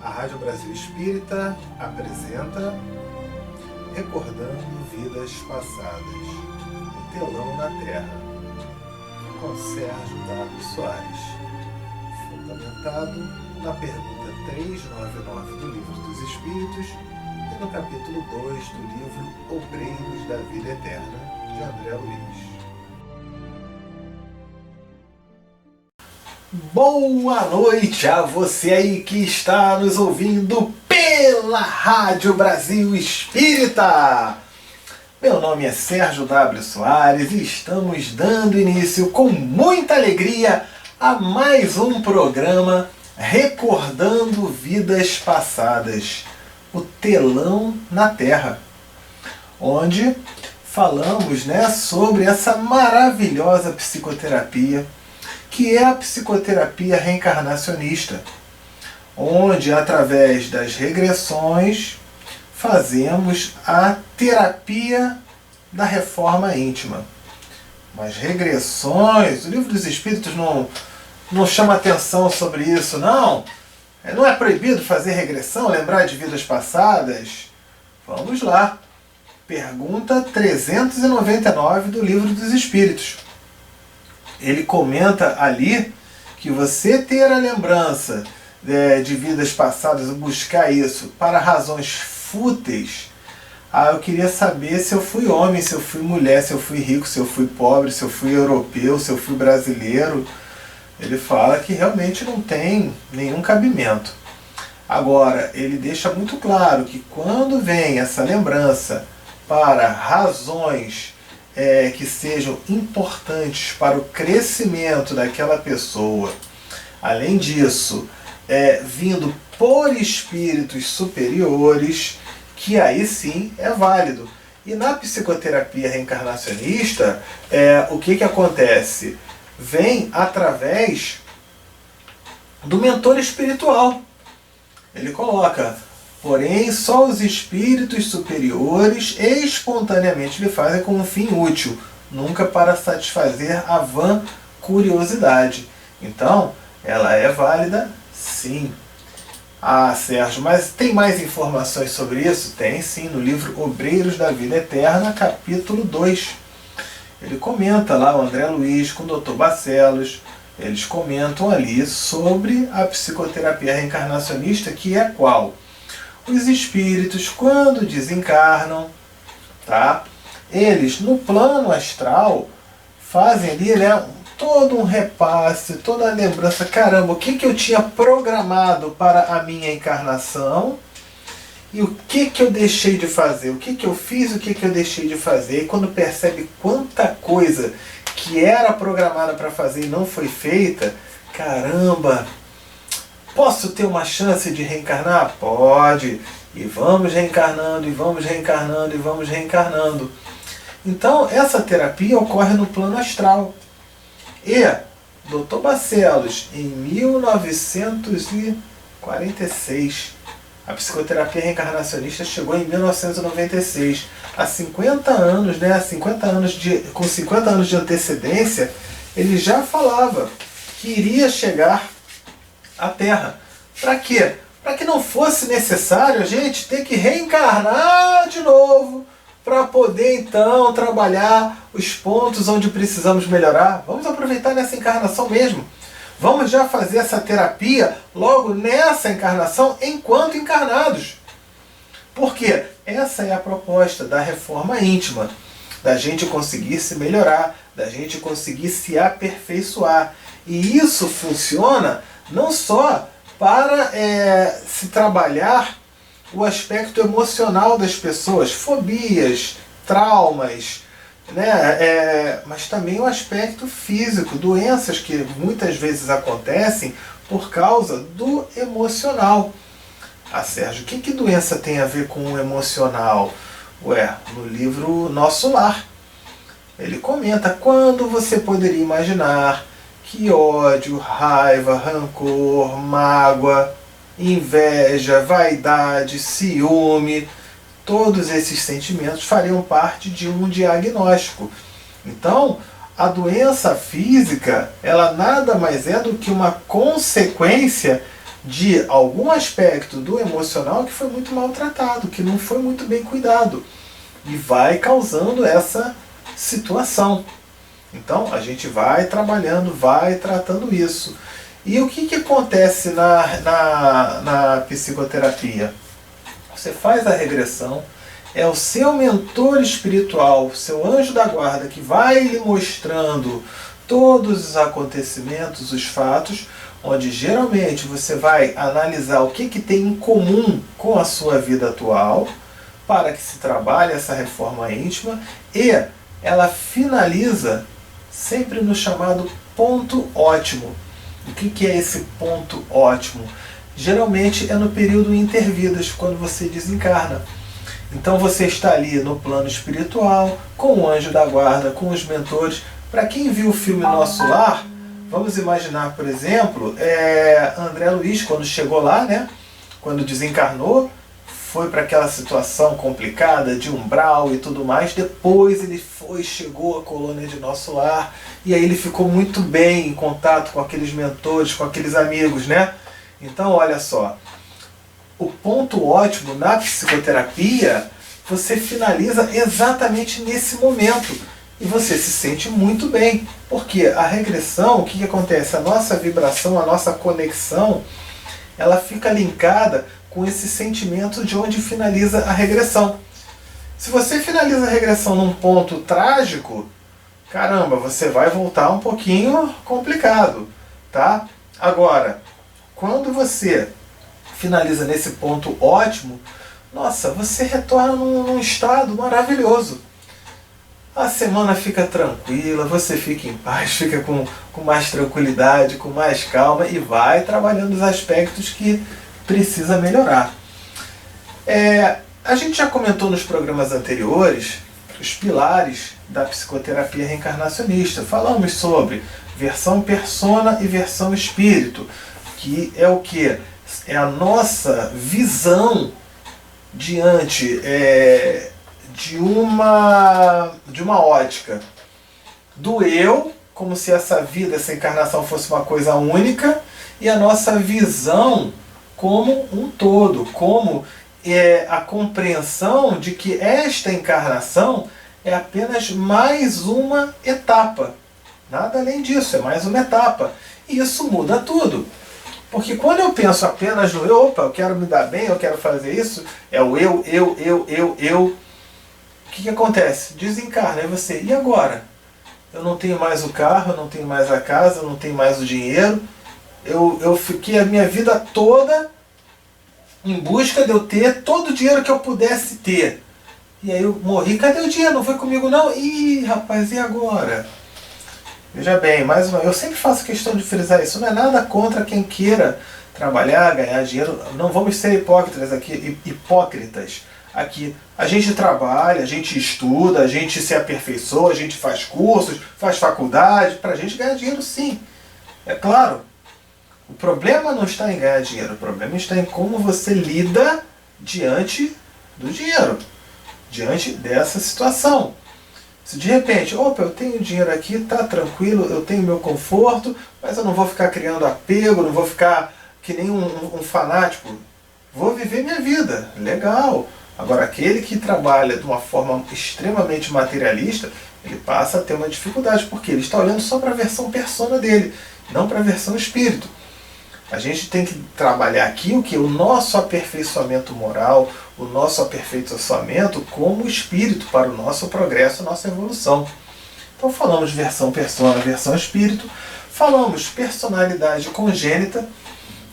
A Rádio Brasil Espírita apresenta Recordando Vidas Passadas, o Telão na Terra, com Sérgio W. Soares, fundamentado na pergunta 399 do Livro dos Espíritos e no capítulo 2 do livro Obreiros da Vida Eterna, de André Luiz. Boa noite a você aí que está nos ouvindo pela Rádio Brasil Espírita. Meu nome é Sérgio W. Soares e estamos dando início com muita alegria a mais um programa Recordando Vidas Passadas, o Telão na Terra, onde falamos sobre essa maravilhosa psicoterapia que é a psicoterapia reencarnacionista, onde através das regressões fazemos a terapia da reforma íntima. Mas regressões, o Livro dos Espíritos não chama atenção sobre isso, não. Não é proibido fazer regressão, lembrar de vidas passadas? Vamos lá. Pergunta 399 do Livro dos Espíritos. Ele comenta ali que você ter a lembrança de vidas passadas, buscar isso para razões fúteis. Eu queria saber se eu fui homem, se eu fui mulher, se eu fui rico, se eu fui pobre, se eu fui europeu, se eu fui brasileiro. Ele fala que realmente não tem nenhum cabimento. Agora, ele deixa muito claro que quando vem essa lembrança para razões que sejam importantes para o crescimento daquela pessoa, além disso, vindo por espíritos superiores, que aí sim é válido. E na psicoterapia reencarnacionista, o que acontece? Vem através do mentor espiritual. Ele coloca: porém, só os espíritos superiores espontaneamente lhe fazem com um fim útil, nunca para satisfazer a vã curiosidade. Então, ela é válida, sim. Sérgio, mas tem mais informações sobre isso? Tem sim, no livro Obreiros da Vida Eterna, capítulo 2. Ele comenta lá, o André Luiz com o Dr. Bacelos, eles comentam ali sobre a psicoterapia reencarnacionista, que é qual? Os espíritos, quando desencarnam, eles no plano astral fazem ali todo um repasse, toda a lembrança. Caramba, o que eu tinha programado para a minha encarnação e o que eu deixei de fazer, o que eu fiz, o que eu deixei de fazer. E quando percebe quanta coisa que era programada para fazer e não foi feita, caramba, posso ter uma chance de reencarnar? Pode. E vamos reencarnando, e vamos reencarnando, e vamos reencarnando. Então, essa terapia ocorre no plano astral. E Dr. Bacelos, em 1946, a psicoterapia reencarnacionista chegou em 1996. Há 50 anos, com 50 anos de antecedência, ele já falava que iria chegar a Terra. Para quê? Para que não fosse necessário a gente ter que reencarnar de novo para poder então trabalhar os pontos onde precisamos melhorar. Vamos aproveitar nessa encarnação mesmo. Vamos já fazer essa terapia logo nessa encarnação enquanto encarnados. Porque essa é a proposta da reforma íntima, da gente conseguir se melhorar, da gente conseguir se aperfeiçoar. E isso funciona não só para se trabalhar o aspecto emocional das pessoas, fobias, traumas, mas também o aspecto físico, doenças que muitas vezes acontecem por causa do emocional. Sérgio, o que doença tem a ver com o emocional? No livro Nosso Lar, ele comenta: quando você poderia imaginar que ódio, raiva, rancor, mágoa, inveja, vaidade, ciúme, todos esses sentimentos fariam parte de um diagnóstico. Então, a doença física, ela nada mais é do que uma consequência de algum aspecto do emocional que foi muito maltratado, que não foi muito bem cuidado. E vai causando essa situação. Então a gente vai trabalhando, vai tratando isso. E o que acontece na psicoterapia? Você faz a regressão, é o seu mentor espiritual, seu anjo da guarda, que vai lhe mostrando todos os acontecimentos, os fatos, onde geralmente você vai analisar o que tem em comum com a sua vida atual, para que se trabalhe essa reforma íntima, e ela finaliza sempre no chamado ponto ótimo. O que é esse ponto ótimo? Geralmente é no período intervidas, quando você desencarna. Então você está ali no plano espiritual, com o anjo da guarda, com os mentores. Para quem viu o filme Nosso Lar, vamos imaginar, por exemplo, André Luiz, quando chegou lá, né, quando desencarnou, foi para aquela situação complicada de umbral e tudo mais. Depois ele chegou à colônia de Nosso Lar, e aí ele ficou muito bem em contato com aqueles mentores, com aqueles amigos, né? Então, olha só, o ponto ótimo na psicoterapia, você finaliza exatamente nesse momento. E você se sente muito bem. Porque a regressão, o que acontece? A nossa vibração, a nossa conexão, ela fica linkada com esse sentimento de onde finaliza a regressão. Se você finaliza a regressão num ponto trágico, caramba, você vai voltar um pouquinho complicado, tá? Agora, quando você finaliza nesse ponto ótimo, nossa, você retorna num estado maravilhoso. A semana fica tranquila, você fica em paz, fica com mais tranquilidade, com mais calma, e vai trabalhando os aspectos que precisa melhorar. A gente já comentou nos programas anteriores os pilares da psicoterapia reencarnacionista. Falamos sobre versão persona e versão espírito, que é o que? É a nossa visão diante de uma ótica do eu, como se essa vida, essa encarnação fosse uma coisa única, e a nossa visão como um todo, como a compreensão de que esta encarnação é apenas mais uma etapa. Nada além disso, é mais uma etapa. E isso muda tudo. Porque quando eu penso apenas no eu, opa, eu quero me dar bem, eu quero fazer isso, é o eu. O que acontece? Desencarna, aí você, e agora? Eu não tenho mais o carro, eu não tenho mais a casa, eu não tenho mais o dinheiro. Eu fiquei a minha vida toda em busca de eu ter todo o dinheiro que eu pudesse ter. E aí eu morri, cadê o dinheiro? Não foi comigo não? Ih, rapaz, e agora? Veja bem, mais uma, eu sempre faço questão de frisar isso, não é nada contra quem queira trabalhar, ganhar dinheiro, não vamos ser hipócritas aqui, hipócritas aqui. A gente trabalha, a gente estuda, a gente se aperfeiçoa, a gente faz cursos, faz faculdade, para a gente ganhar dinheiro sim, é claro. O problema não está em ganhar dinheiro, o problema está em como você lida diante do dinheiro, diante dessa situação. Se de repente, opa, eu tenho dinheiro aqui, tá tranquilo, eu tenho meu conforto, mas eu não vou ficar criando apego, não vou ficar que nem um fanático. Vou viver minha vida, legal. Agora, aquele que trabalha de uma forma extremamente materialista, ele passa a ter uma dificuldade, porque ele está olhando só para a versão persona dele, não para a versão espírito. A gente tem que trabalhar aqui o que? O nosso aperfeiçoamento moral, o nosso aperfeiçoamento como espírito para o nosso progresso, nossa evolução. Então falamos de versão persona, versão espírito, falamos personalidade congênita.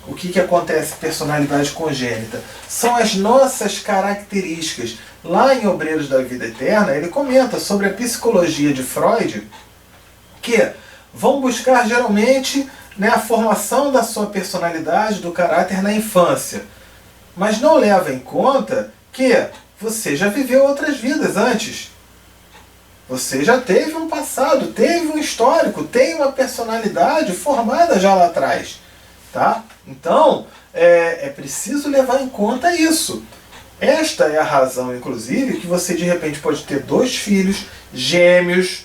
O que acontece personalidade congênita? São as nossas características. Lá em Obreiros da Vida Eterna, ele comenta sobre a psicologia de Freud, que vão buscar geralmente a formação da sua personalidade, do caráter na infância. Mas não leva em conta que você já viveu outras vidas antes. Você já teve um passado, teve um histórico, tem uma personalidade formada já lá atrás. Tá? Então, é preciso levar em conta isso. Esta é a razão, inclusive, que você de repente pode ter 2 filhos gêmeos,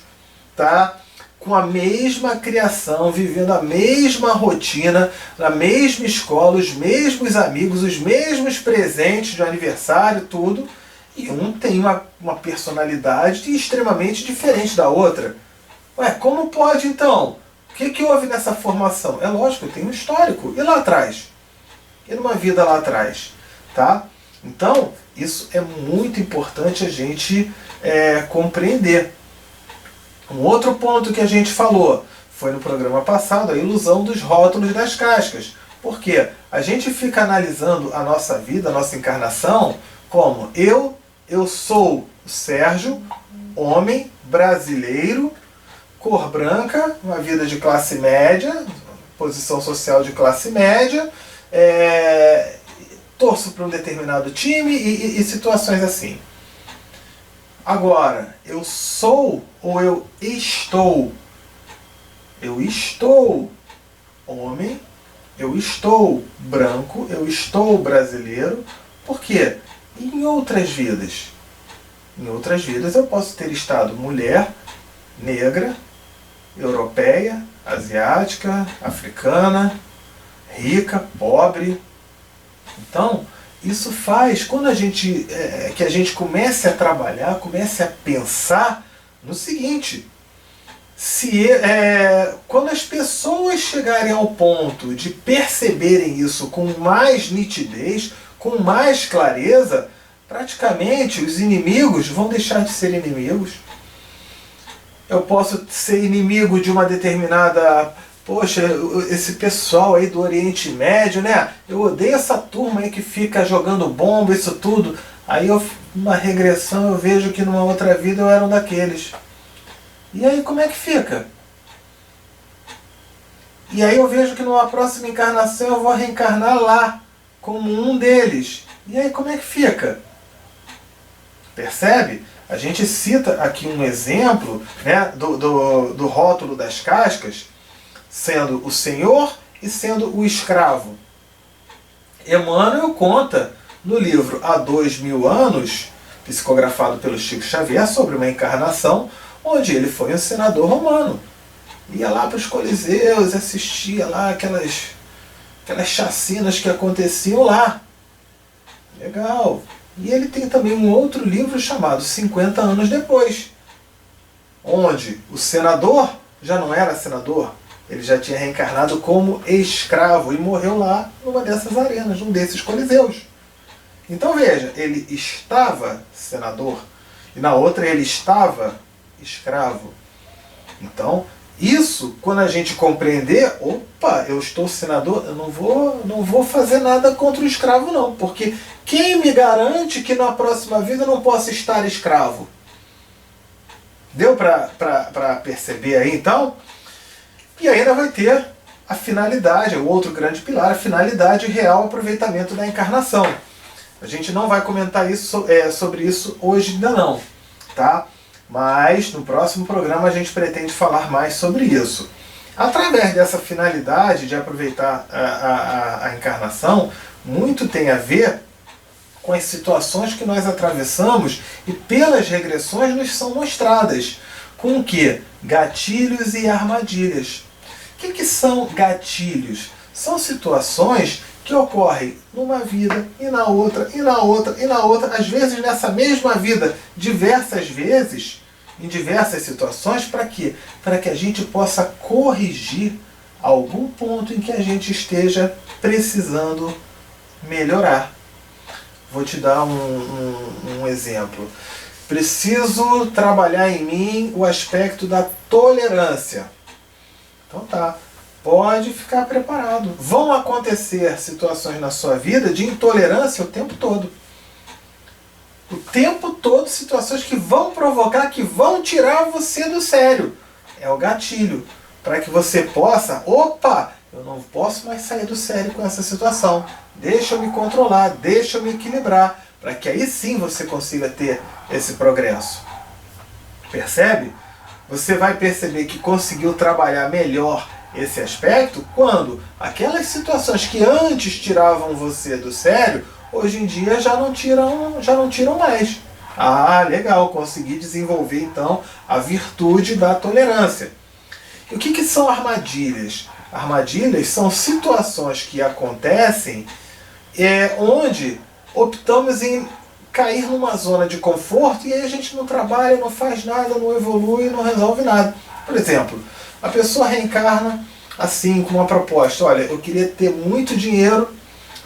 tá? com a mesma criação, vivendo a mesma rotina, na mesma escola, os mesmos amigos, os mesmos presentes de aniversário, tudo, e um tem uma personalidade extremamente diferente da outra. Ué, como pode então? O que houve nessa formação? É lógico, tem um histórico. E lá atrás? E numa vida lá atrás? Tá? Então, isso é muito importante a gente compreender. Um outro ponto que a gente falou foi no programa passado, a ilusão dos rótulos das cascas. Por quê? A gente fica analisando a nossa vida, a nossa encarnação, como eu sou o Sérgio, homem, brasileiro, cor branca, uma vida de classe média, posição social de classe média, torço para um determinado time e situações assim. Agora, eu sou ou eu estou? Eu estou homem, eu estou branco, eu estou brasileiro. Por quê? Em outras vidas. Em outras vidas eu posso ter estado mulher, negra, europeia, asiática, africana, rica, pobre. Então, isso faz, quando que a gente comece a trabalhar, comece a pensar no seguinte: quando as pessoas chegarem ao ponto de perceberem isso com mais nitidez, com mais clareza, praticamente os inimigos vão deixar de ser inimigos. Eu posso ser inimigo de uma determinada... Poxa, esse pessoal aí do Oriente Médio, né? Eu odeio essa turma aí que fica jogando bomba, isso tudo. Aí, numa regressão, eu vejo que numa outra vida eu era um daqueles. E aí, como é que fica? E aí eu vejo que numa próxima encarnação eu vou reencarnar lá, como um deles. E aí, como é que fica? Percebe? A gente cita aqui um exemplo, né, do rótulo das cascas, sendo o senhor e sendo o escravo. Emmanuel conta no livro Há 2000 anos, psicografado pelo Chico Xavier, sobre uma encarnação onde ele foi um senador romano. Ia lá para os coliseus, assistia lá aquelas chacinas que aconteciam lá. Legal. E ele tem também um outro livro chamado 50 anos depois, onde o senador já não era senador, ele já tinha reencarnado como escravo e morreu lá numa dessas arenas, num desses coliseus. Então veja, ele estava senador e na outra ele estava escravo. Então, isso, quando a gente compreender, opa, eu estou senador, eu não vou fazer nada contra o escravo não, porque quem me garante que na próxima vida eu não possa estar escravo? Deu para perceber aí então? E ainda vai ter a finalidade, o outro grande pilar, a finalidade e real aproveitamento da encarnação. A gente não vai comentar sobre isso hoje ainda não, tá? Mas no próximo programa a gente pretende falar mais sobre isso. Através dessa finalidade de aproveitar a encarnação, muito tem a ver com as situações que nós atravessamos e pelas regressões nos são mostradas. Com o quê? Gatilhos e armadilhas. O que são gatilhos? São situações que ocorrem numa vida e na outra, e na outra, e na outra, às vezes nessa mesma vida, diversas vezes, em diversas situações, para quê? Para que a gente possa corrigir algum ponto em que a gente esteja precisando melhorar. Vou te dar um exemplo. Preciso trabalhar em mim o aspecto da tolerância. Então tá, pode ficar preparado. Vão acontecer situações na sua vida de intolerância o tempo todo. O tempo todo, situações que vão provocar, que vão tirar você do sério. É o gatilho. Para que você possa, opa, eu não posso mais sair do sério com essa situação. Deixa eu me controlar, deixa eu me equilibrar. Para que aí sim você consiga ter esse progresso. Percebe? Você vai perceber que conseguiu trabalhar melhor esse aspecto quando aquelas situações que antes tiravam você do sério, hoje em dia já não tiram mais. Ah, legal, consegui desenvolver então a virtude da tolerância. E o que são armadilhas? Armadilhas são situações que acontecem onde optamos em cair numa zona de conforto e aí a gente não trabalha, não faz nada, não evolui, não resolve nada. Por exemplo, a pessoa reencarna assim, com uma proposta: olha, eu queria ter muito dinheiro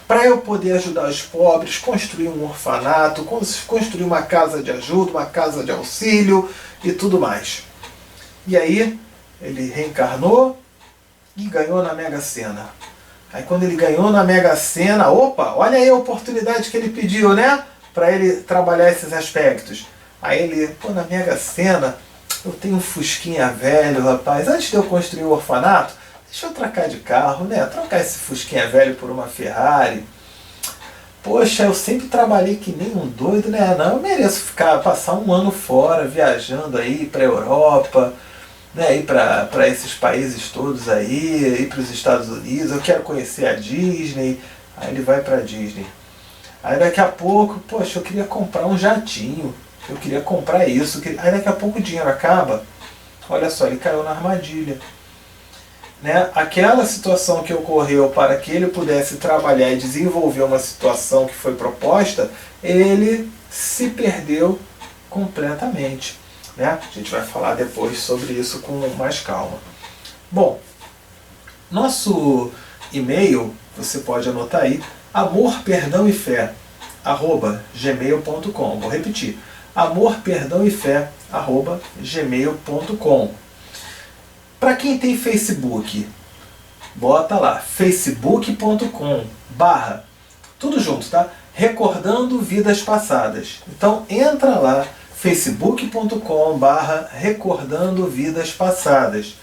para eu poder ajudar os pobres, construir um orfanato, construir uma casa de ajuda, uma casa de auxílio e tudo mais. E aí ele reencarnou e ganhou na Mega Sena. Aí quando ele ganhou na Mega Sena, opa, olha aí a oportunidade que ele pediu, né? Para ele trabalhar esses aspectos. Aí ele, pô, na Mega Sena, eu tenho um Fusquinha velho, rapaz. Antes de eu construir o orfanato, deixa eu trocar de carro, né? Trocar esse Fusquinha velho por uma Ferrari. Poxa, eu sempre trabalhei que nem um doido, né? Não, eu mereço passar um ano fora, viajando aí para a Europa, né? Ir para esses países todos aí, ir para os Estados Unidos. Eu quero conhecer a Disney. Aí ele vai para a Disney. Aí daqui a pouco, poxa, eu queria comprar um jatinho. Eu queria comprar isso. Aí daqui a pouco o dinheiro acaba. Olha só, ele caiu na armadilha. Né? Aquela situação que ocorreu para que ele pudesse trabalhar e desenvolver uma situação que foi proposta, ele se perdeu completamente. Né? A gente vai falar depois sobre isso com mais calma. Bom, nosso e-mail, você pode anotar aí, amor, perdão e fé, @gmail.com. Vou repetir, amor, perdão e fé, @gmail.com. Para quem tem Facebook, bota lá, facebook.com/ tudo junto, tá? Recordando Vidas Passadas. Então entra lá, facebook.com/ Recordando Vidas Passadas.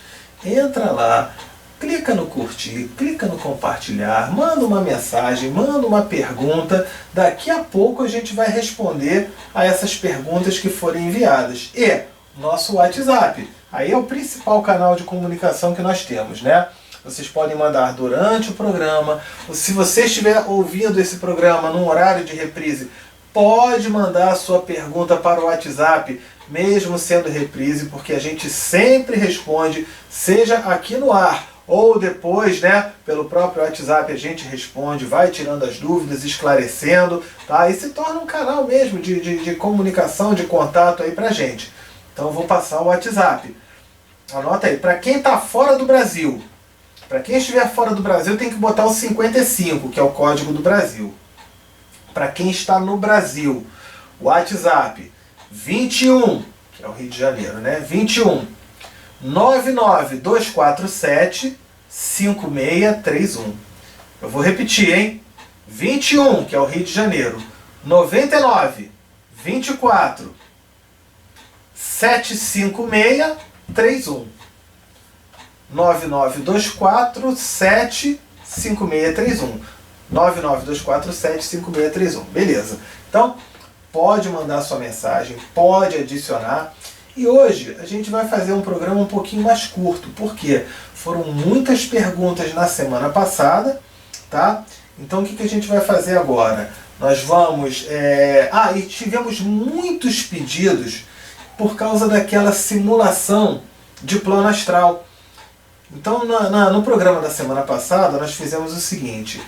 Entra lá, clica no curtir, clica no compartilhar, manda uma mensagem, manda uma pergunta. Daqui a pouco a gente vai responder a essas perguntas que forem enviadas. E nosso WhatsApp. Aí é o principal canal de comunicação que nós temos, né? Vocês podem mandar durante o programa. Se você estiver ouvindo esse programa num horário de reprise, pode mandar a sua pergunta para o WhatsApp, mesmo sendo reprise, porque a gente sempre responde, seja aqui no ar ou depois, né, pelo próprio WhatsApp a gente responde, vai tirando as dúvidas, esclarecendo, tá? E se torna um canal mesmo de comunicação, de contato aí pra gente. Então eu vou passar o WhatsApp. Anota aí, para quem está fora do Brasil, para quem estiver fora do Brasil tem que botar o 55, que é o código do Brasil. Para quem está no Brasil, WhatsApp 21, que é o Rio de Janeiro, né? 21 99247 5631. Eu vou repetir, hein? 21, que é o Rio de Janeiro, 99 24 75631. 9924-75631. 9924-75631. Beleza. Então, pode mandar sua mensagem, pode adicionar. E hoje a gente vai fazer um programa um pouquinho mais curto, porque foram muitas perguntas na semana passada, tá? Então o que a gente vai fazer agora? Nós vamos... e tivemos muitos pedidos por causa daquela simulação de plano astral. Então, no programa da semana passada, nós fizemos o seguinte,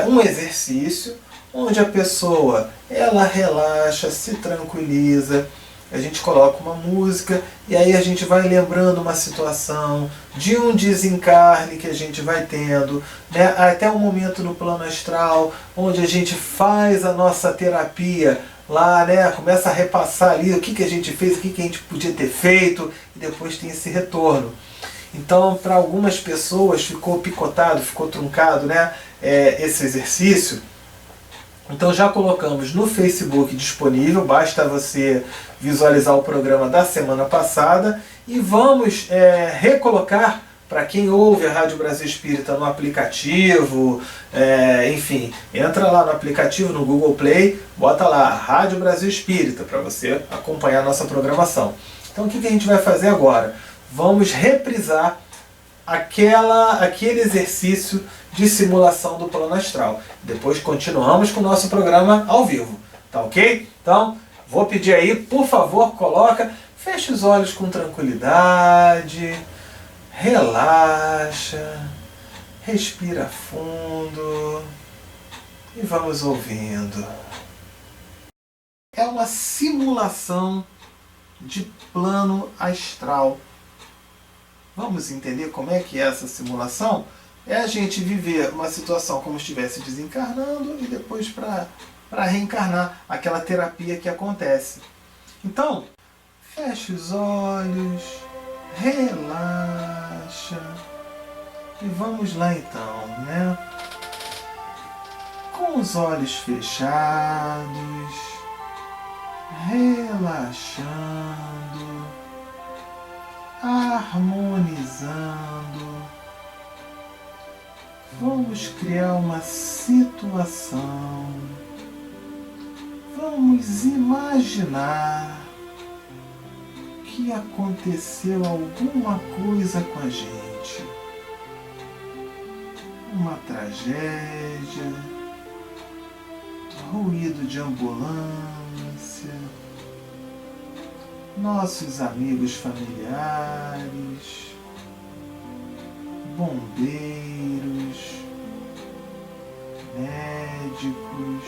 um exercício onde a pessoa, ela relaxa, se tranquiliza, a gente coloca uma música e aí a gente vai lembrando uma situação de um desencarne que a gente vai tendo, né, até um momento no plano astral, onde a gente faz a nossa terapia lá, né, começa a repassar ali o que a gente fez, o que a gente podia ter feito, e depois tem esse retorno. Então, para algumas pessoas ficou picotado, ficou truncado, né, esse exercício. Então já colocamos no Facebook disponível, basta você visualizar o programa da semana passada, e vamos recolocar para quem ouve a Rádio Brasil Espírita no aplicativo, enfim, entra lá no aplicativo, no Google Play, bota lá Rádio Brasil Espírita para você acompanhar a nossa programação. Então o que a gente vai fazer agora? Vamos reprisar aquele exercício de simulação do plano astral. Depois continuamos com o nosso programa ao vivo, tá ok? Então, vou pedir aí, por favor, feche os olhos com tranquilidade, Relaxa, respira fundo e vamos ouvindo. É uma simulação de plano astral. Vamos entender como é que é essa simulação? É a gente viver uma situação como se estivesse desencarnando e depois para reencarnar, aquela terapia que acontece. Então, feche os olhos, relaxa e vamos lá então, né? Com os olhos fechados, relaxando, harmonizando, vamos criar uma situação, vamos imaginar que aconteceu alguma coisa com a gente, uma tragédia, ruído de ambulância, nossos amigos familiares, bombeiros, médicos,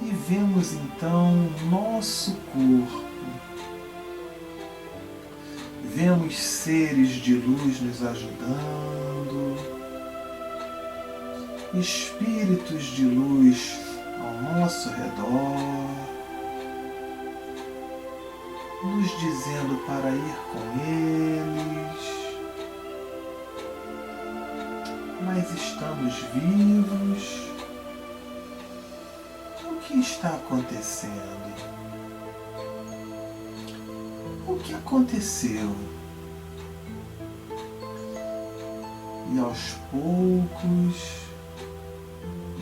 e vemos então o nosso corpo. Vemos seres de luz nos ajudando, espíritos de luz ao nosso redor, nos dizendo para ir com eles, mas estamos vivos. O que está acontecendo? O que aconteceu? E aos poucos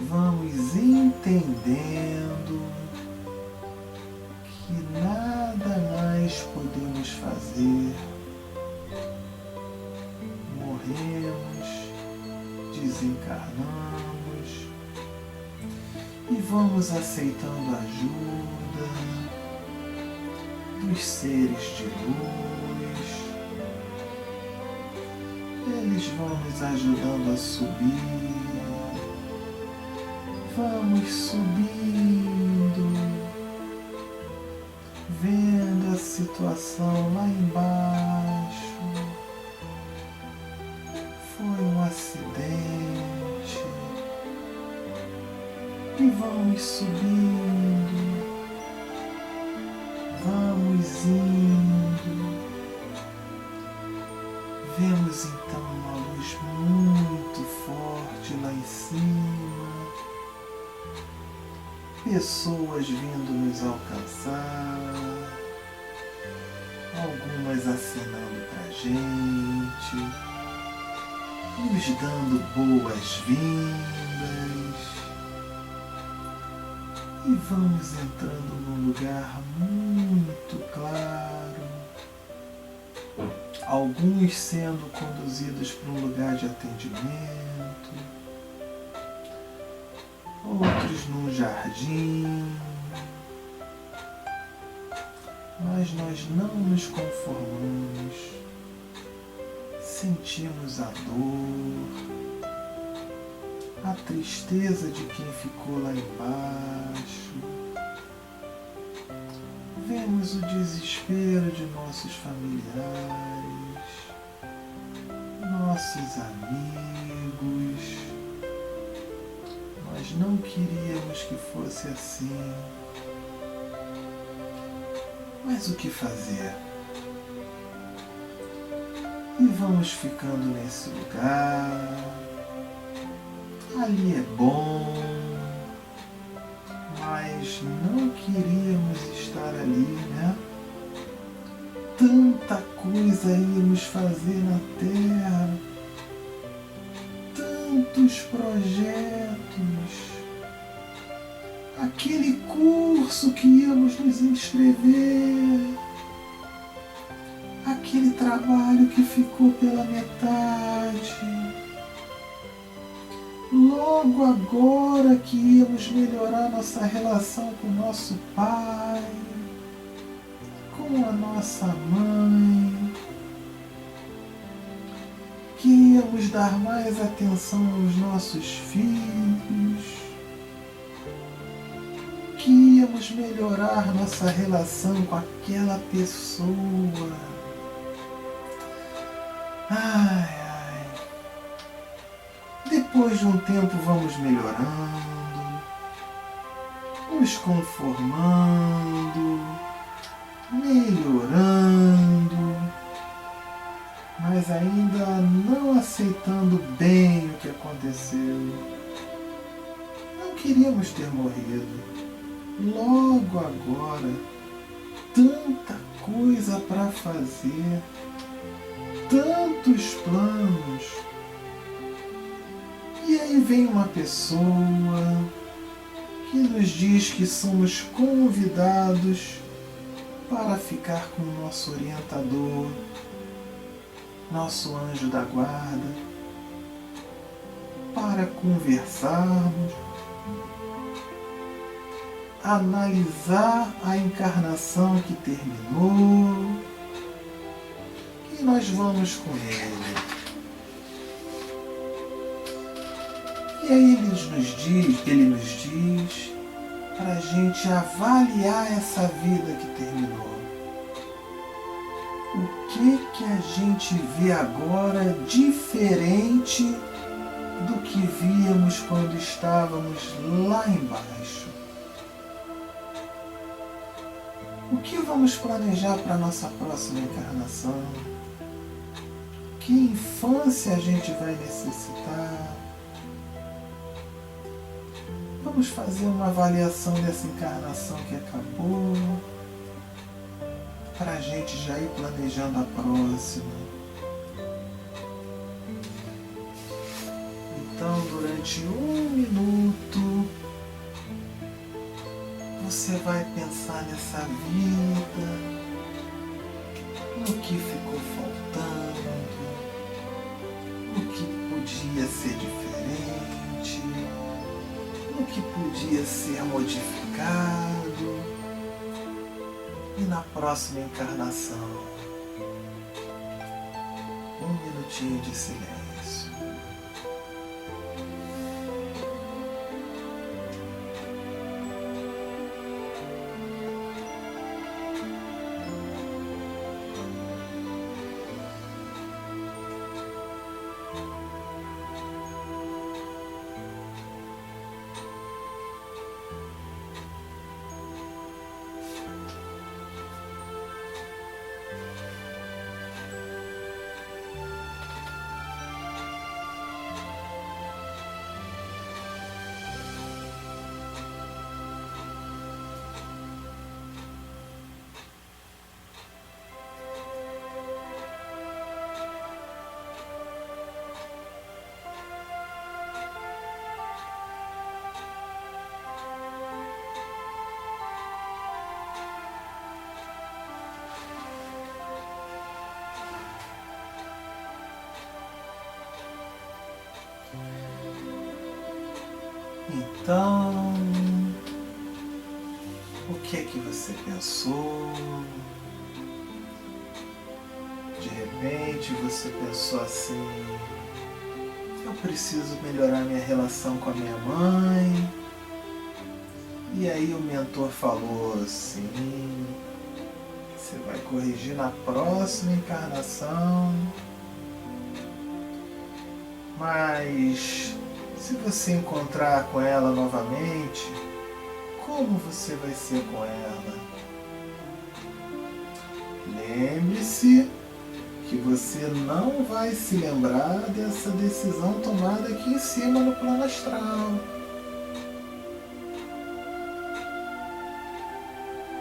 vamos entendendo que nada mais podemos fazer. Morremos, desencarnamos e vamos aceitando a ajuda dos seres de luz. Eles vão nos ajudando a subir. Vamos subindo, vendo a situação lá embaixo. Foi um acidente. E vamos subindo, vamos indo. Vemos então uma luz muito forte lá em cima. Pessoas vindo nos alcançar, algumas acenando pra gente, nos dando boas-vindas, e vamos entrando num lugar muito claro, alguns sendo conduzidos para um lugar de atendimento, outros num jardim, mas nós não nos conformamos, sentimos a dor, a tristeza de quem ficou lá embaixo, vemos o desespero de nossos familiares, nossos amigos. Nós não queríamos que fosse assim. Mas o que fazer? E vamos ficando nesse lugar. Ali é bom, mas não queríamos estar ali, né? Tanta coisa íamos fazer na Terra, tantos projetos, aquele curso que íamos nos inscrever, aquele trabalho que ficou pela metade, logo agora que íamos melhorar nossa relação com nosso pai, com a nossa mãe, íamos dar mais atenção aos nossos filhos, que íamos melhorar nossa relação com aquela pessoa. Ai, ai. Depois de um tempo vamos melhorando, nos conformando, melhorando, mas ainda não aceitando bem o que aconteceu. Não queríamos ter morrido. Logo agora, tanta coisa para fazer, tantos planos. E aí vem uma pessoa que nos diz que somos convidados para ficar com o nosso orientador, nosso anjo da guarda, para conversarmos, analisar a encarnação que terminou, e nós vamos com ele. E aí ele nos diz para a gente avaliar essa vida que terminou. O que a gente vê agora diferente do que víamos quando estávamos lá embaixo? O que vamos planejar para a nossa próxima encarnação? Que infância a gente vai necessitar? Vamos fazer uma avaliação dessa encarnação que acabou, para a gente já ir planejando a próxima. Então, durante 1 minuto, você vai pensar nessa vida, no que ficou faltando, no que podia ser diferente, no que podia ser modificado. E na próxima encarnação, 1 minutinho de silêncio. Então, o que é que você pensou? De repente você pensou assim: eu preciso melhorar minha relação com a minha mãe. E aí o mentor falou assim: você vai corrigir na próxima encarnação. Mas se você encontrar com ela novamente, como você vai ser com ela? Lembre-se que você não vai se lembrar dessa decisão tomada aqui em cima no plano astral.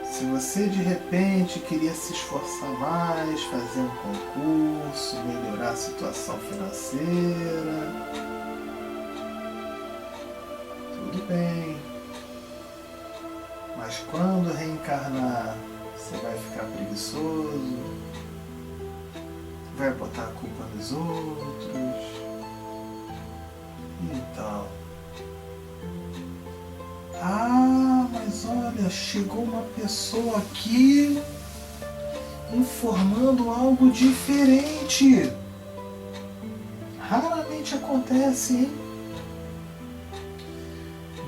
Se você de repente queria se esforçar mais, fazer um concurso, melhorar a situação financeira, tudo bem. Mas quando reencarnar, você vai ficar preguiçoso, vai botar a culpa nos outros. Então, mas olha, chegou uma pessoa aqui informando algo diferente. realmente acontece, hein?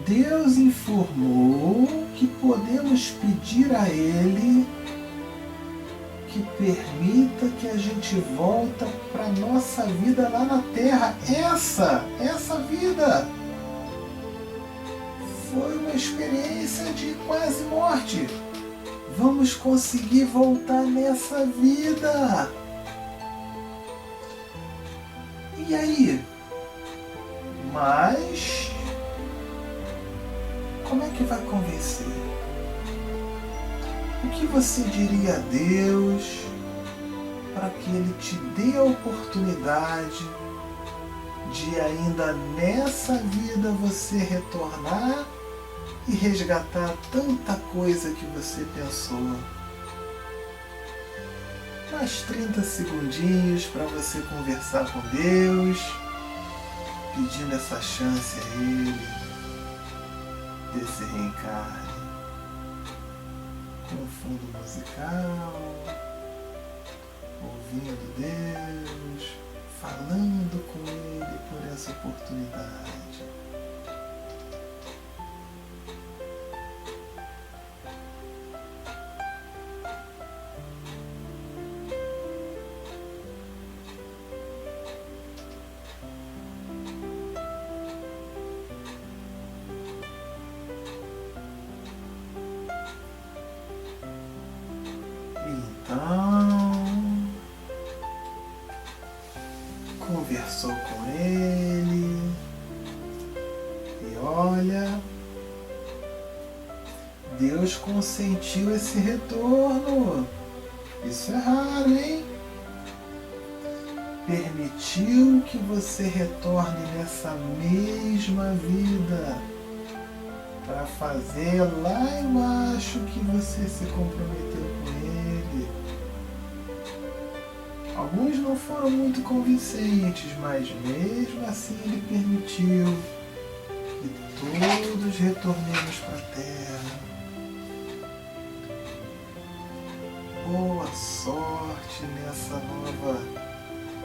Deus informou que podemos pedir a Ele que permita que a gente volta para nossa vida lá na Terra. Essa vida foi uma experiência de quase morte. Vamos conseguir voltar nessa vida. E aí? Mas como é que vai convencer? O que você diria a Deus para que Ele te dê a oportunidade de ainda nessa vida você retornar e resgatar tanta coisa que você pensou? Mais 30 segundinhos para você conversar com Deus, pedindo essa chance a Ele desse reencarne. Com fundo musical, ouvindo Deus, falando com Ele por essa oportunidade. Então, conversou com ele e olha, Deus consentiu esse retorno. Isso é raro, hein? Permitiu que você retorne nessa mesma vida para fazer lá embaixo que você se comprometeu com Ele. Alguns não foram muito convincentes, mas mesmo assim Ele permitiu que todos retornemos para a Terra. Boa sorte nessa nova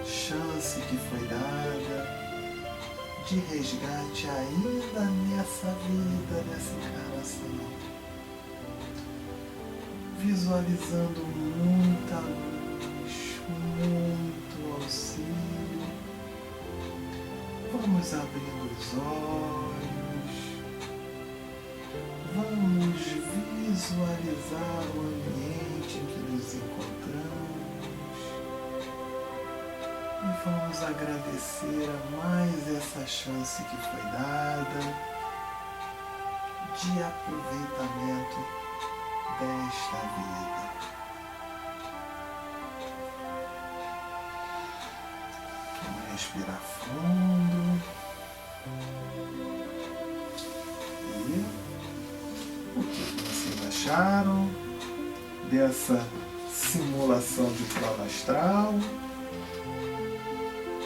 chance que foi dada de resgate ainda nessa vida, nessa encarnação. Visualizando muita luz, muito auxílio. Vamos abrindo os olhos. Vamos visualizar o ambiente em que nos encontramos. E vamos agradecer a mais essa chance que foi dada de aproveitamento desta vida. Vamos respirar fundo. E o que vocês acharam dessa simulação de prova astral?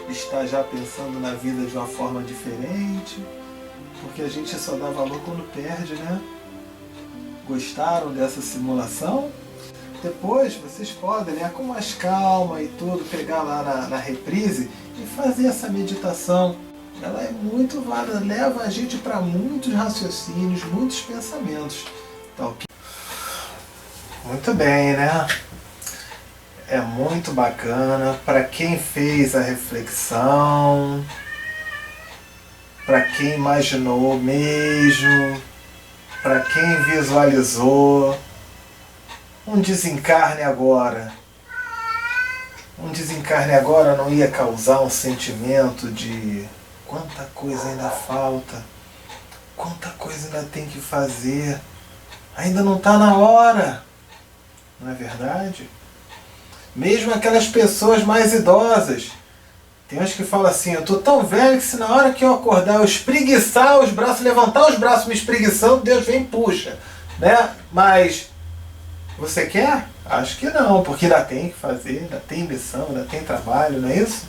Está já pensando na vida de uma forma diferente? Porque a gente só dá valor quando perde, né? Gostaram dessa simulação? Depois vocês podem, né, com mais calma e tudo, pegar lá na reprise e fazer essa meditação. Ela é muito válida, leva a gente para muitos raciocínios, muitos pensamentos. Tá ok? Muito bem, né? É muito bacana para quem fez a reflexão, para quem imaginou mesmo, para quem visualizou um desencarne agora. Um desencarne agora não ia causar um sentimento de quanta coisa ainda falta, quanta coisa ainda tem que fazer, ainda não está na hora, não é verdade? Mesmo aquelas pessoas mais idosas. Tem uns que falam assim, eu estou tão velho que se na hora que eu acordar eu espreguiçar os braços, levantar os braços me espreguiçando, Deus vem e puxa. Né? Mas você quer? Acho que não, porque ainda tem que fazer, ainda tem missão, ainda tem trabalho, não é isso?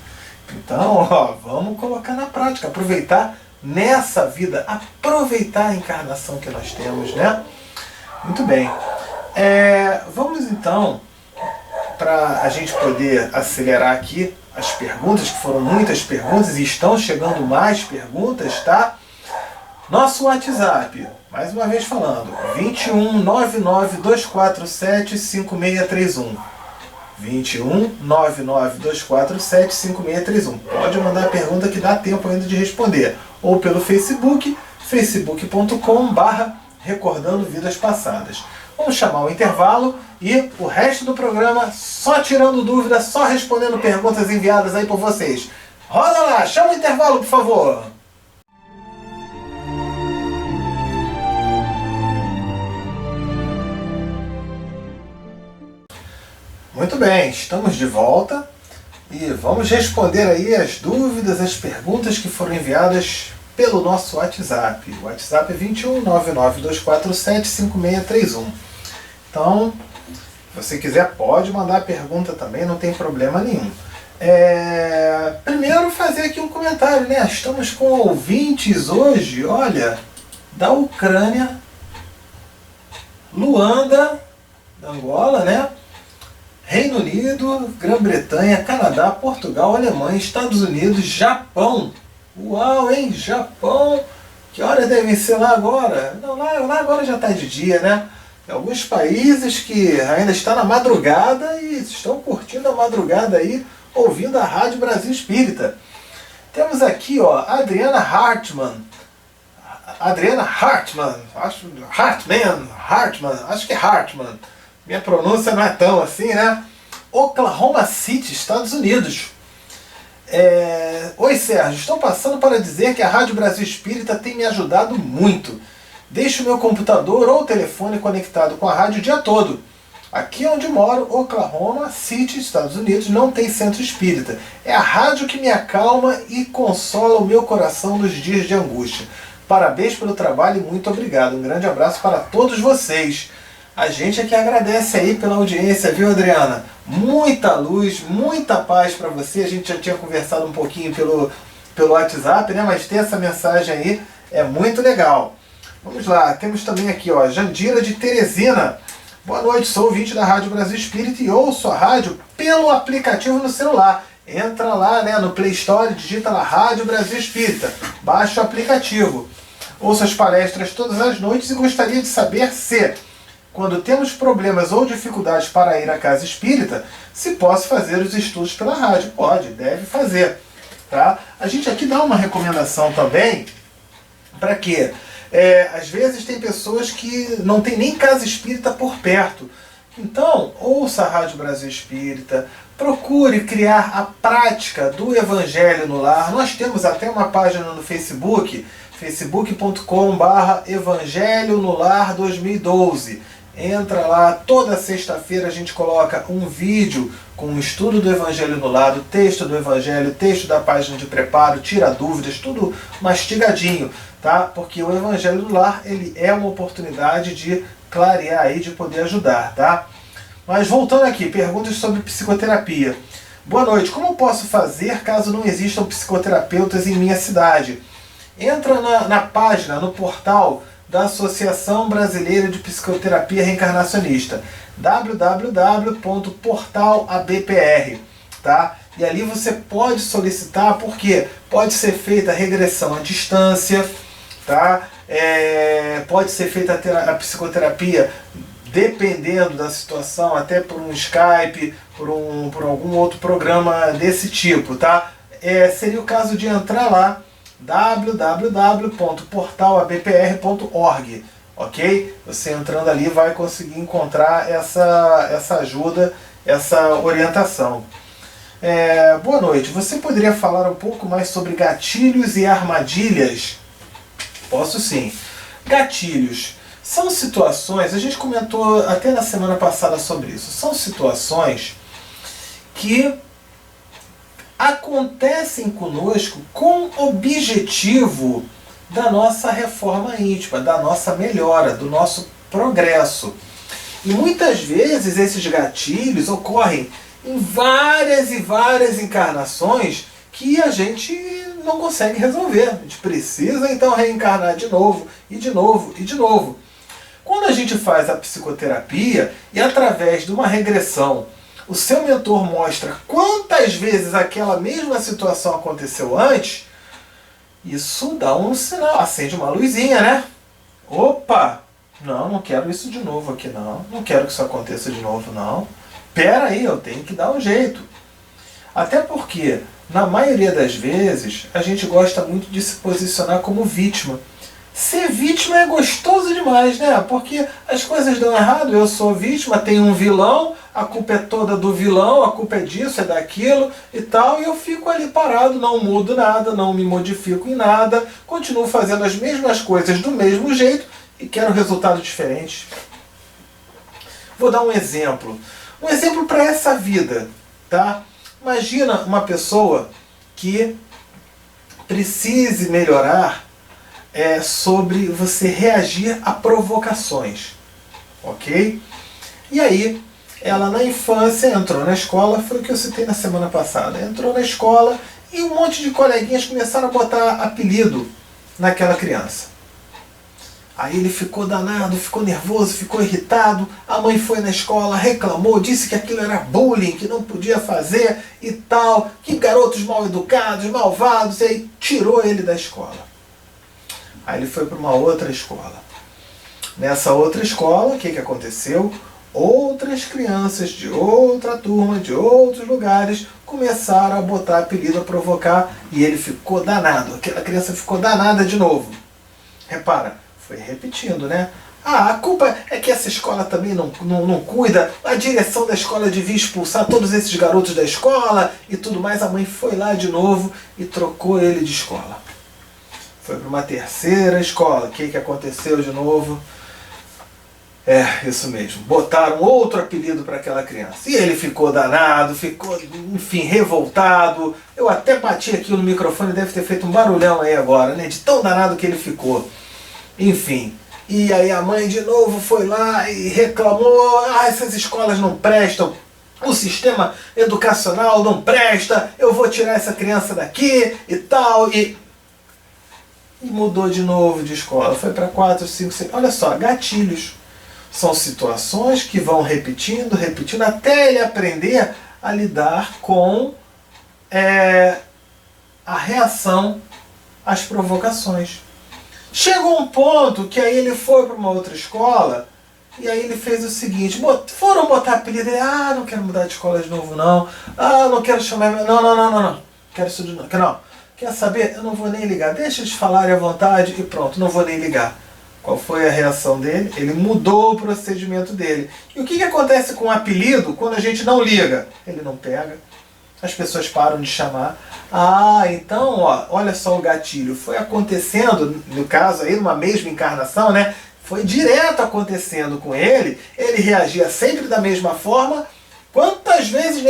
Então, ó, vamos colocar na prática, aproveitar nessa vida, aproveitar a encarnação que nós temos, né? Muito bem. Vamos então, para a gente poder acelerar aqui as perguntas, que foram muitas perguntas e estão chegando mais perguntas, tá? Nosso WhatsApp, mais uma vez falando, 21 99 247 5631. 21 99 247 5631. Pode mandar a pergunta que dá tempo ainda de responder. Ou pelo Facebook, facebook.com/recordando vidas passadas. Vamos chamar o intervalo e o resto do programa só tirando dúvidas, só respondendo perguntas enviadas aí por vocês. Roda lá, chama o intervalo, por favor. Muito bem, estamos de volta e vamos responder aí as dúvidas, as perguntas que foram enviadas pelo nosso WhatsApp. O WhatsApp é 21 99 247 5631. Então, se você quiser, pode mandar a pergunta também, não tem problema nenhum. Primeiro, fazer aqui um comentário, né? Estamos com ouvintes hoje, olha, da Ucrânia, Luanda, Angola, né? Reino Unido, Grã-Bretanha, Canadá, Portugal, Alemanha, Estados Unidos, Japão. Uau, hein? Japão! Que horas devem ser lá agora? Não, lá agora já está de dia, né? Tem alguns países que ainda está na madrugada e estão curtindo a madrugada aí, ouvindo a Rádio Brasil Espírita. Temos aqui, ó, Adriana Hartmann, acho que é Hartmann. Minha pronúncia não é tão assim, né? Oklahoma City, Estados Unidos. Oi, Sérgio. Estou passando para dizer que a Rádio Brasil Espírita tem me ajudado muito. Deixo o meu computador ou telefone conectado com a rádio o dia todo. Aqui onde moro, Oklahoma City, Estados Unidos, não tem centro espírita. É a rádio que me acalma e consola o meu coração nos dias de angústia. Parabéns pelo trabalho e muito obrigado. Um grande abraço para todos vocês. A gente é que agradece aí pela audiência, viu, Adriana? Muita luz, muita paz para você. A gente já tinha conversado um pouquinho pelo WhatsApp, né? Mas ter essa mensagem aí é muito legal. Vamos lá, temos também aqui, ó, Jandira de Teresina. Boa noite, sou ouvinte da Rádio Brasil Espírita e ouço a rádio pelo aplicativo no celular. Entra lá, né, no Play Store, digita lá Rádio Brasil Espírita. Baixa o aplicativo. Ouço as palestras todas as noites e gostaria de saber se, quando temos problemas ou dificuldades para ir à casa espírita, se posso fazer os estudos pela rádio. Pode, deve fazer. Tá? A gente aqui dá uma recomendação também, para quê? Às vezes tem pessoas que não tem nem casa espírita por perto. Então, ouça a Rádio Brasil Espírita, procure criar a prática do Evangelho no Lar. Nós temos até uma página no Facebook, facebook.com/Evangelho no Lar 2012. Entra lá, toda sexta-feira a gente coloca um vídeo com o estudo do Evangelho no Lar, o texto do Evangelho, texto da página de preparo, tira dúvidas, tudo mastigadinho, tá? Porque o Evangelho no Lar, ele é uma oportunidade de clarear aí, de poder ajudar, tá? Mas voltando aqui, perguntas sobre psicoterapia. Boa noite, como posso fazer caso não existam psicoterapeutas em minha cidade? Entra na página, no portal da Associação Brasileira de Psicoterapia Reencarnacionista, www.portalabpr, tá? E ali você pode solicitar, porque pode ser feita a regressão à distância, tá? Pode ser feita a psicoterapia dependendo da situação, até por um Skype, por algum outro programa desse tipo, tá? Seria o caso de entrar lá, www.portalabpr.org, ok? Você entrando ali vai conseguir encontrar essa ajuda, essa orientação. Boa noite, você poderia falar um pouco mais sobre gatilhos e armadilhas? Posso sim. Gatilhos são situações, a gente comentou até na semana passada sobre isso, são situações que acontecem conosco com o objetivo da nossa reforma íntima, da nossa melhora, do nosso progresso. E muitas vezes esses gatilhos ocorrem em várias e várias encarnações que a gente não consegue resolver. A gente precisa então reencarnar de novo, e de novo, e de novo. Quando a gente faz a psicoterapia e através de uma regressão o seu mentor mostra quantas vezes aquela mesma situação aconteceu antes, isso dá um sinal, acende uma luzinha, né? Opa! Não quero isso de novo aqui não. Não quero que isso aconteça de novo não. Pera aí, eu tenho que dar um jeito. Até porque, na maioria das vezes, a gente gosta muito de se posicionar como vítima. Ser vítima é gostoso demais, né? Porque as coisas dão errado, eu sou vítima, tem um vilão, a culpa é toda do vilão, a culpa é disso, é daquilo e tal, e eu fico ali parado, não mudo nada, não me modifico em nada, continuo fazendo as mesmas coisas do mesmo jeito e quero resultados diferentes. Vou dar um exemplo para essa vida, tá? Imagina uma pessoa que precise melhorar sobre você reagir a provocações, ok? E aí, ela na infância entrou na escola, foi o que eu citei na semana passada, entrou na escola e um monte de coleguinhas começaram a botar apelido naquela criança. Aí ele ficou danado, ficou nervoso, ficou irritado, a mãe foi na escola, reclamou, disse que aquilo era bullying, que não podia fazer e tal, que garotos mal educados, malvados, e aí tirou ele da escola. Aí ele foi para uma outra escola. Nessa outra escola, o que aconteceu? Outras crianças de outra turma, de outros lugares, começaram a botar apelido, a provocar, e ele ficou danado. Aquela criança ficou danada de novo. Repara, foi repetindo, né? A culpa é que essa escola também não cuida, a direção da escola devia expulsar todos esses garotos da escola e tudo mais. A mãe foi lá de novo e trocou ele de escola. Foi para uma terceira escola. O que aconteceu de novo? Isso mesmo. Botaram outro apelido para aquela criança. E ele ficou danado, ficou, enfim, revoltado. Eu até bati aqui no microfone, deve ter feito um barulhão aí agora, né? De tão danado que ele ficou. Enfim. E aí a mãe de novo foi lá e reclamou. Essas escolas não prestam. O sistema educacional não presta. Eu vou tirar essa criança daqui e tal. E mudou de novo de escola. Foi para 4, 5, 6. Olha só, gatilhos. São situações que vão repetindo, até ele aprender a lidar com a reação às provocações. Chegou um ponto que aí ele foi para uma outra escola e aí ele fez o seguinte, foram botar apelido, ele, não quero mudar de escola de novo não, não quero chamar, não, quero isso de novo, não. Quer saber? Eu não vou nem ligar. Deixa eles falarem à vontade e pronto, não vou nem ligar. Qual foi a reação dele? Ele mudou o procedimento dele. E o que acontece com o apelido quando a gente não liga? Ele não pega. As pessoas param de chamar. Então, olha só o gatilho. Foi acontecendo, no caso aí, numa mesma encarnação, né? Foi direto acontecendo com ele. Ele reagia sempre da mesma forma, quantas vezes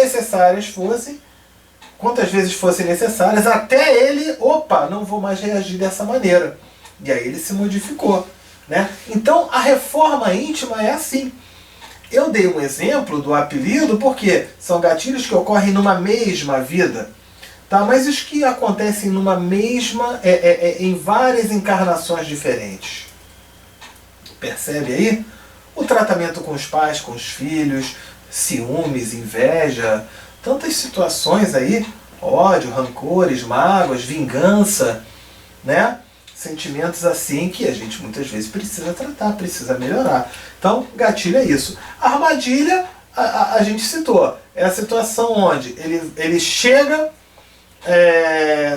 fossem necessárias, até ele, não vou mais reagir dessa maneira. E aí ele se modificou, né? Então a reforma íntima é assim. Eu dei um exemplo do apelido porque são gatilhos que ocorrem numa mesma vida, tá? Mas os que acontecem numa mesma, em várias encarnações diferentes. Percebe aí? O tratamento com os pais, com os filhos, ciúmes, inveja, tantas situações aí, ódio, rancores, mágoas, vingança, né? Sentimentos assim que a gente muitas vezes precisa tratar, precisa melhorar. Então, gatilho é isso. A armadilha, a gente citou, é a situação onde ele chega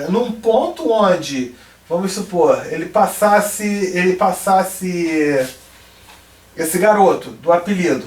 num ponto onde, vamos supor, ele passasse esse garoto do apelido.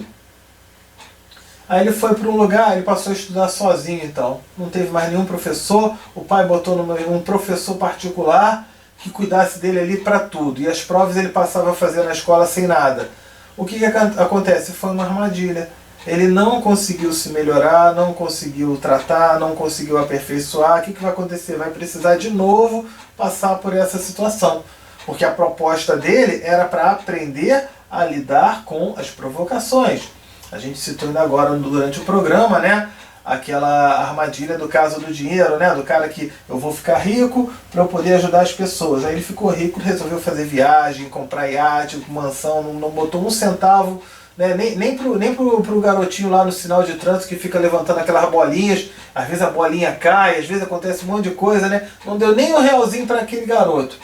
Aí ele foi para um lugar, ele passou a estudar sozinho então. Não teve mais nenhum professor, o pai botou um professor particular que cuidasse dele ali para tudo. E as provas ele passava a fazer na escola sem nada. O que acontece? Foi uma armadilha. Ele não conseguiu se melhorar, não conseguiu tratar, não conseguiu aperfeiçoar. O que vai acontecer? Vai precisar de novo passar por essa situação. Porque a proposta dele era para aprender a lidar com as provocações. A gente citou ainda agora durante o programa, né? Aquela armadilha do caso do dinheiro, né? Do cara que eu vou ficar rico para eu poder ajudar as pessoas. Aí ele ficou rico, resolveu fazer viagem, comprar iate, mansão, não botou um centavo né? Nem pro garotinho lá no sinal de trânsito que fica levantando aquelas bolinhas, às vezes a bolinha cai, às vezes acontece um monte de coisa, né? Não deu nem um realzinho para aquele garoto.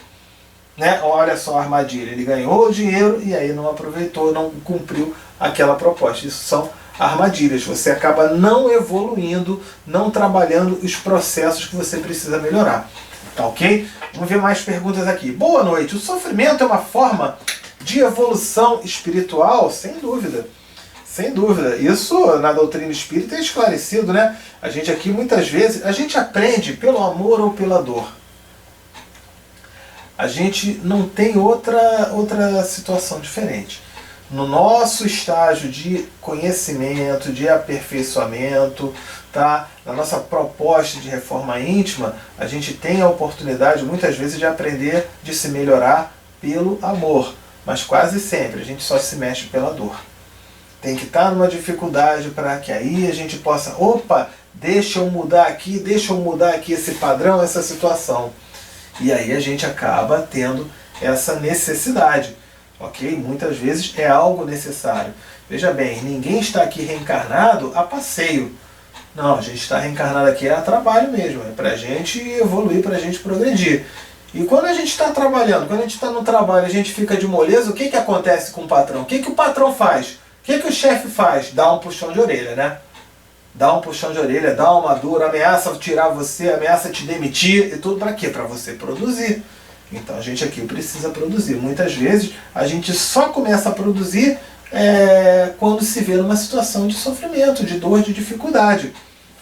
Né? Olha só a armadilha, ele ganhou o dinheiro e aí não aproveitou, não cumpriu aquela proposta. Isso são armadilhas, você acaba não evoluindo, não trabalhando os processos que você precisa melhorar. Tá ok? Vamos ver mais perguntas aqui. Boa noite, o sofrimento é uma forma de evolução espiritual? Sem dúvida. Sem dúvida. Isso na doutrina espírita é esclarecido, né? A gente aqui muitas vezes, a gente aprende pelo amor ou pela dor. A gente não tem outra situação diferente. No nosso estágio de conhecimento, de aperfeiçoamento, tá? Na nossa proposta de reforma íntima, a gente tem a oportunidade muitas vezes de aprender, de se melhorar pelo amor. Mas quase sempre a gente só se mexe pela dor. Tem que estar numa dificuldade para que aí a gente possa, opa, deixa eu mudar aqui esse padrão, essa situação. E aí a gente acaba tendo essa necessidade, ok? Muitas vezes é algo necessário. Veja bem, ninguém está aqui reencarnado a passeio. Não, a gente está reencarnado aqui a trabalho mesmo, é para a gente evoluir, para a gente progredir. E quando a gente está trabalhando, quando a gente está no trabalho, a gente fica de moleza, o que acontece com o patrão? O que o patrão faz? O que o chefe faz? Dá um puxão de orelha, né? Dá um puxão de orelha, dá uma dura, ameaça tirar você, ameaça te demitir, e tudo para quê? Para você produzir. Então a gente aqui precisa produzir. Muitas vezes a gente só começa a produzir quando se vê numa situação de sofrimento, de dor, de dificuldade.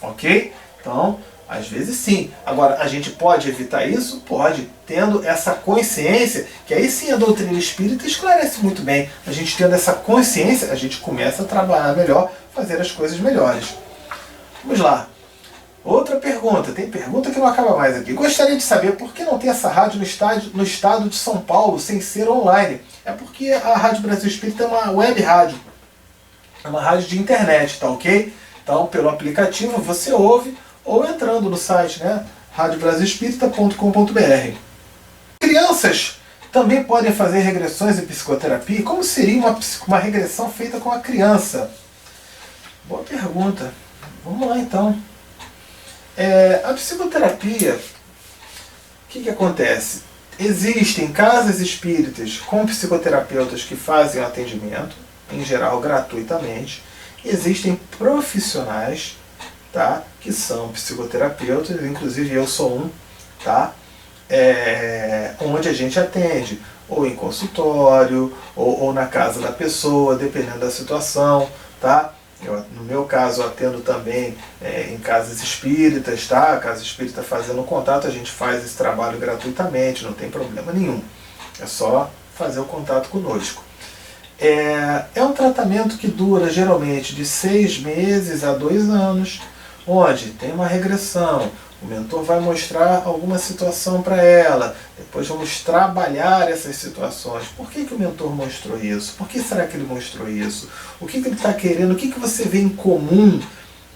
Ok? Então, às vezes sim. Agora, a gente pode evitar isso? Pode, tendo essa consciência, que aí sim a doutrina espírita esclarece muito bem. A gente tendo essa consciência, a gente começa a trabalhar melhor, fazer as coisas melhores. Vamos lá. Outra pergunta. Tem pergunta que não acaba mais aqui. Gostaria de saber por que não tem essa rádio no estado de São Paulo sem ser online. É porque a Rádio Brasil Espírita é uma web rádio. É uma rádio de internet, tá ok? Então, pelo aplicativo você ouve ou entrando no site, né? radiobrasilespírita.com.br. Crianças também podem fazer regressões em psicoterapia. Como seria uma regressão feita com a criança? Boa pergunta. Vamos lá então. A psicoterapia, o que acontece? Existem casas espíritas com psicoterapeutas que fazem o atendimento, em geral gratuitamente. Existem profissionais, tá, que são psicoterapeutas, inclusive eu sou um, tá, onde a gente atende, ou em consultório, ou na casa da pessoa, dependendo da situação, tá? No meu caso, eu atendo também em casas espíritas, tá? Casa espírita fazendo contato, a gente faz esse trabalho gratuitamente, não tem problema nenhum. É só fazer o contato conosco. É um tratamento que dura geralmente de 6 meses a 2 anos, onde tem uma regressão, o mentor vai mostrar alguma situação para ela, depois vamos trabalhar essas situações. Por que o mentor mostrou isso? Por que será que ele mostrou isso? O que ele está querendo? O que você vê em comum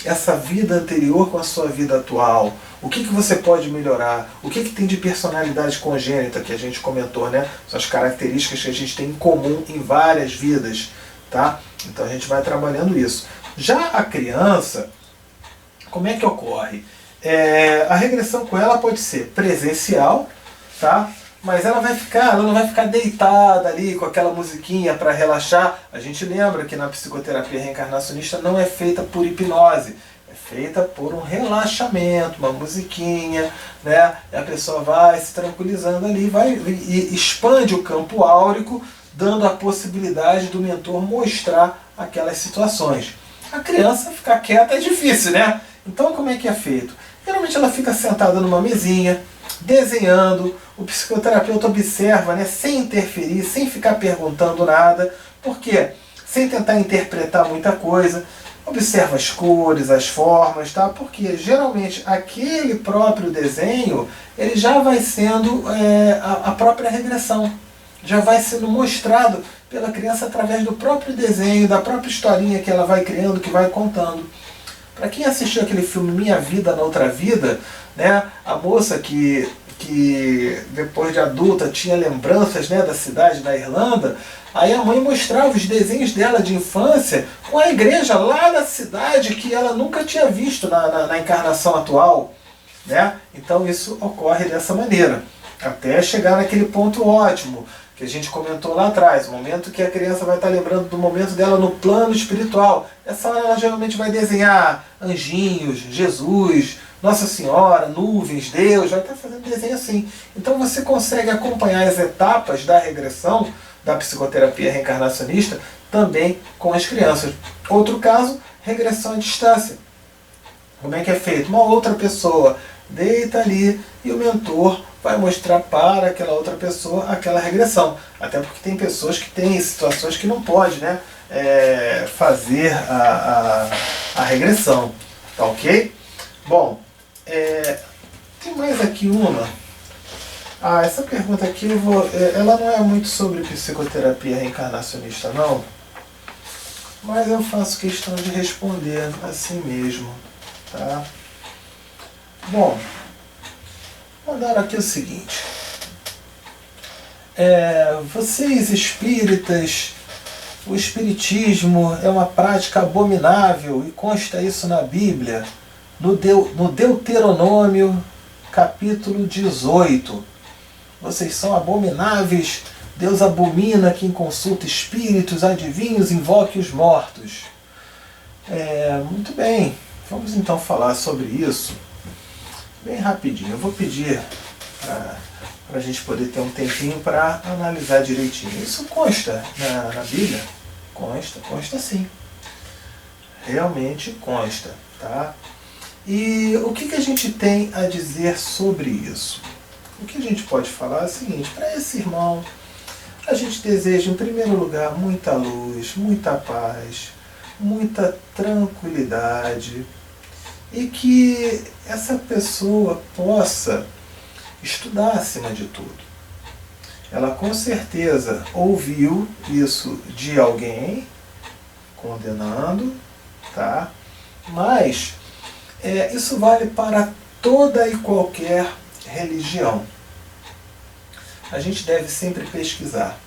essa vida anterior com a sua vida atual? O que você pode melhorar? O que tem de personalidade congênita que a gente comentou, né? São as características que a gente tem em comum em várias vidas, tá? Então a gente vai trabalhando isso. Já a criança, como é que ocorre? A regressão com ela pode ser presencial, tá? Mas ela não vai ficar deitada ali com aquela musiquinha para relaxar. A gente lembra que na psicoterapia reencarnacionista não é feita por hipnose, é feita por um relaxamento, uma musiquinha, né? E a pessoa vai se tranquilizando ali, e expande o campo áurico, dando a possibilidade do mentor mostrar aquelas situações. A criança ficar quieta é difícil, né? Então como é que é feito? Geralmente ela fica sentada numa mesinha, desenhando, o psicoterapeuta observa, né, sem interferir, sem ficar perguntando nada. Por quê? Sem tentar interpretar muita coisa. Observa as cores, as formas, tá? Porque geralmente aquele próprio desenho, ele já vai sendo a própria regressão. Já vai sendo mostrado pela criança através do próprio desenho, da própria historinha que ela vai criando, que vai contando. Para quem assistiu aquele filme Minha Vida na Outra Vida, né, a moça que que depois de adulta tinha lembranças, né, da cidade da Irlanda. Aí a mãe mostrava os desenhos dela de infância com a igreja lá da cidade que ela nunca tinha visto na encarnação atual, né? Então isso ocorre dessa maneira, até chegar naquele ponto ótimo que a gente comentou lá atrás, o momento que a criança vai estar lembrando do momento dela no plano espiritual. Essa hora ela geralmente vai desenhar anjinhos, Jesus, Nossa Senhora, nuvens, Deus, vai estar fazendo desenho assim. Então você consegue acompanhar as etapas da regressão, da psicoterapia reencarnacionista, também com as crianças. Outro caso, regressão à distância. Como é que é feito? Uma outra pessoa deita ali e o mentor vai mostrar para aquela outra pessoa aquela regressão. Até porque tem pessoas que têm situações que não pode, né, fazer a regressão. Tá ok? Bom, tem mais aqui uma. Essa pergunta aqui ela não é muito sobre psicoterapia reencarnacionista não, mas eu faço questão de responder assim mesmo, tá? Bom, mandaram aqui o seguinte: vocês espíritas, o espiritismo é uma prática abominável e consta isso na Bíblia, no Deuteronômio capítulo 18. Vocês são abomináveis, Deus abomina quem consulta espíritos, adivinhos, invoque os mortos. Muito bem, vamos então falar sobre isso bem rapidinho. Eu vou pedir para a gente poder ter um tempinho para analisar direitinho. Isso consta na Bíblia? Consta sim. Realmente consta, tá? E o que a gente tem a dizer sobre isso? O que a gente pode falar é o seguinte: para esse irmão, a gente deseja, em primeiro lugar, muita luz, muita paz, muita tranquilidade, e que essa pessoa possa estudar acima de tudo. Ela com certeza ouviu isso de alguém condenando, tá? Mas isso vale para toda e qualquer religião. A gente deve sempre pesquisar,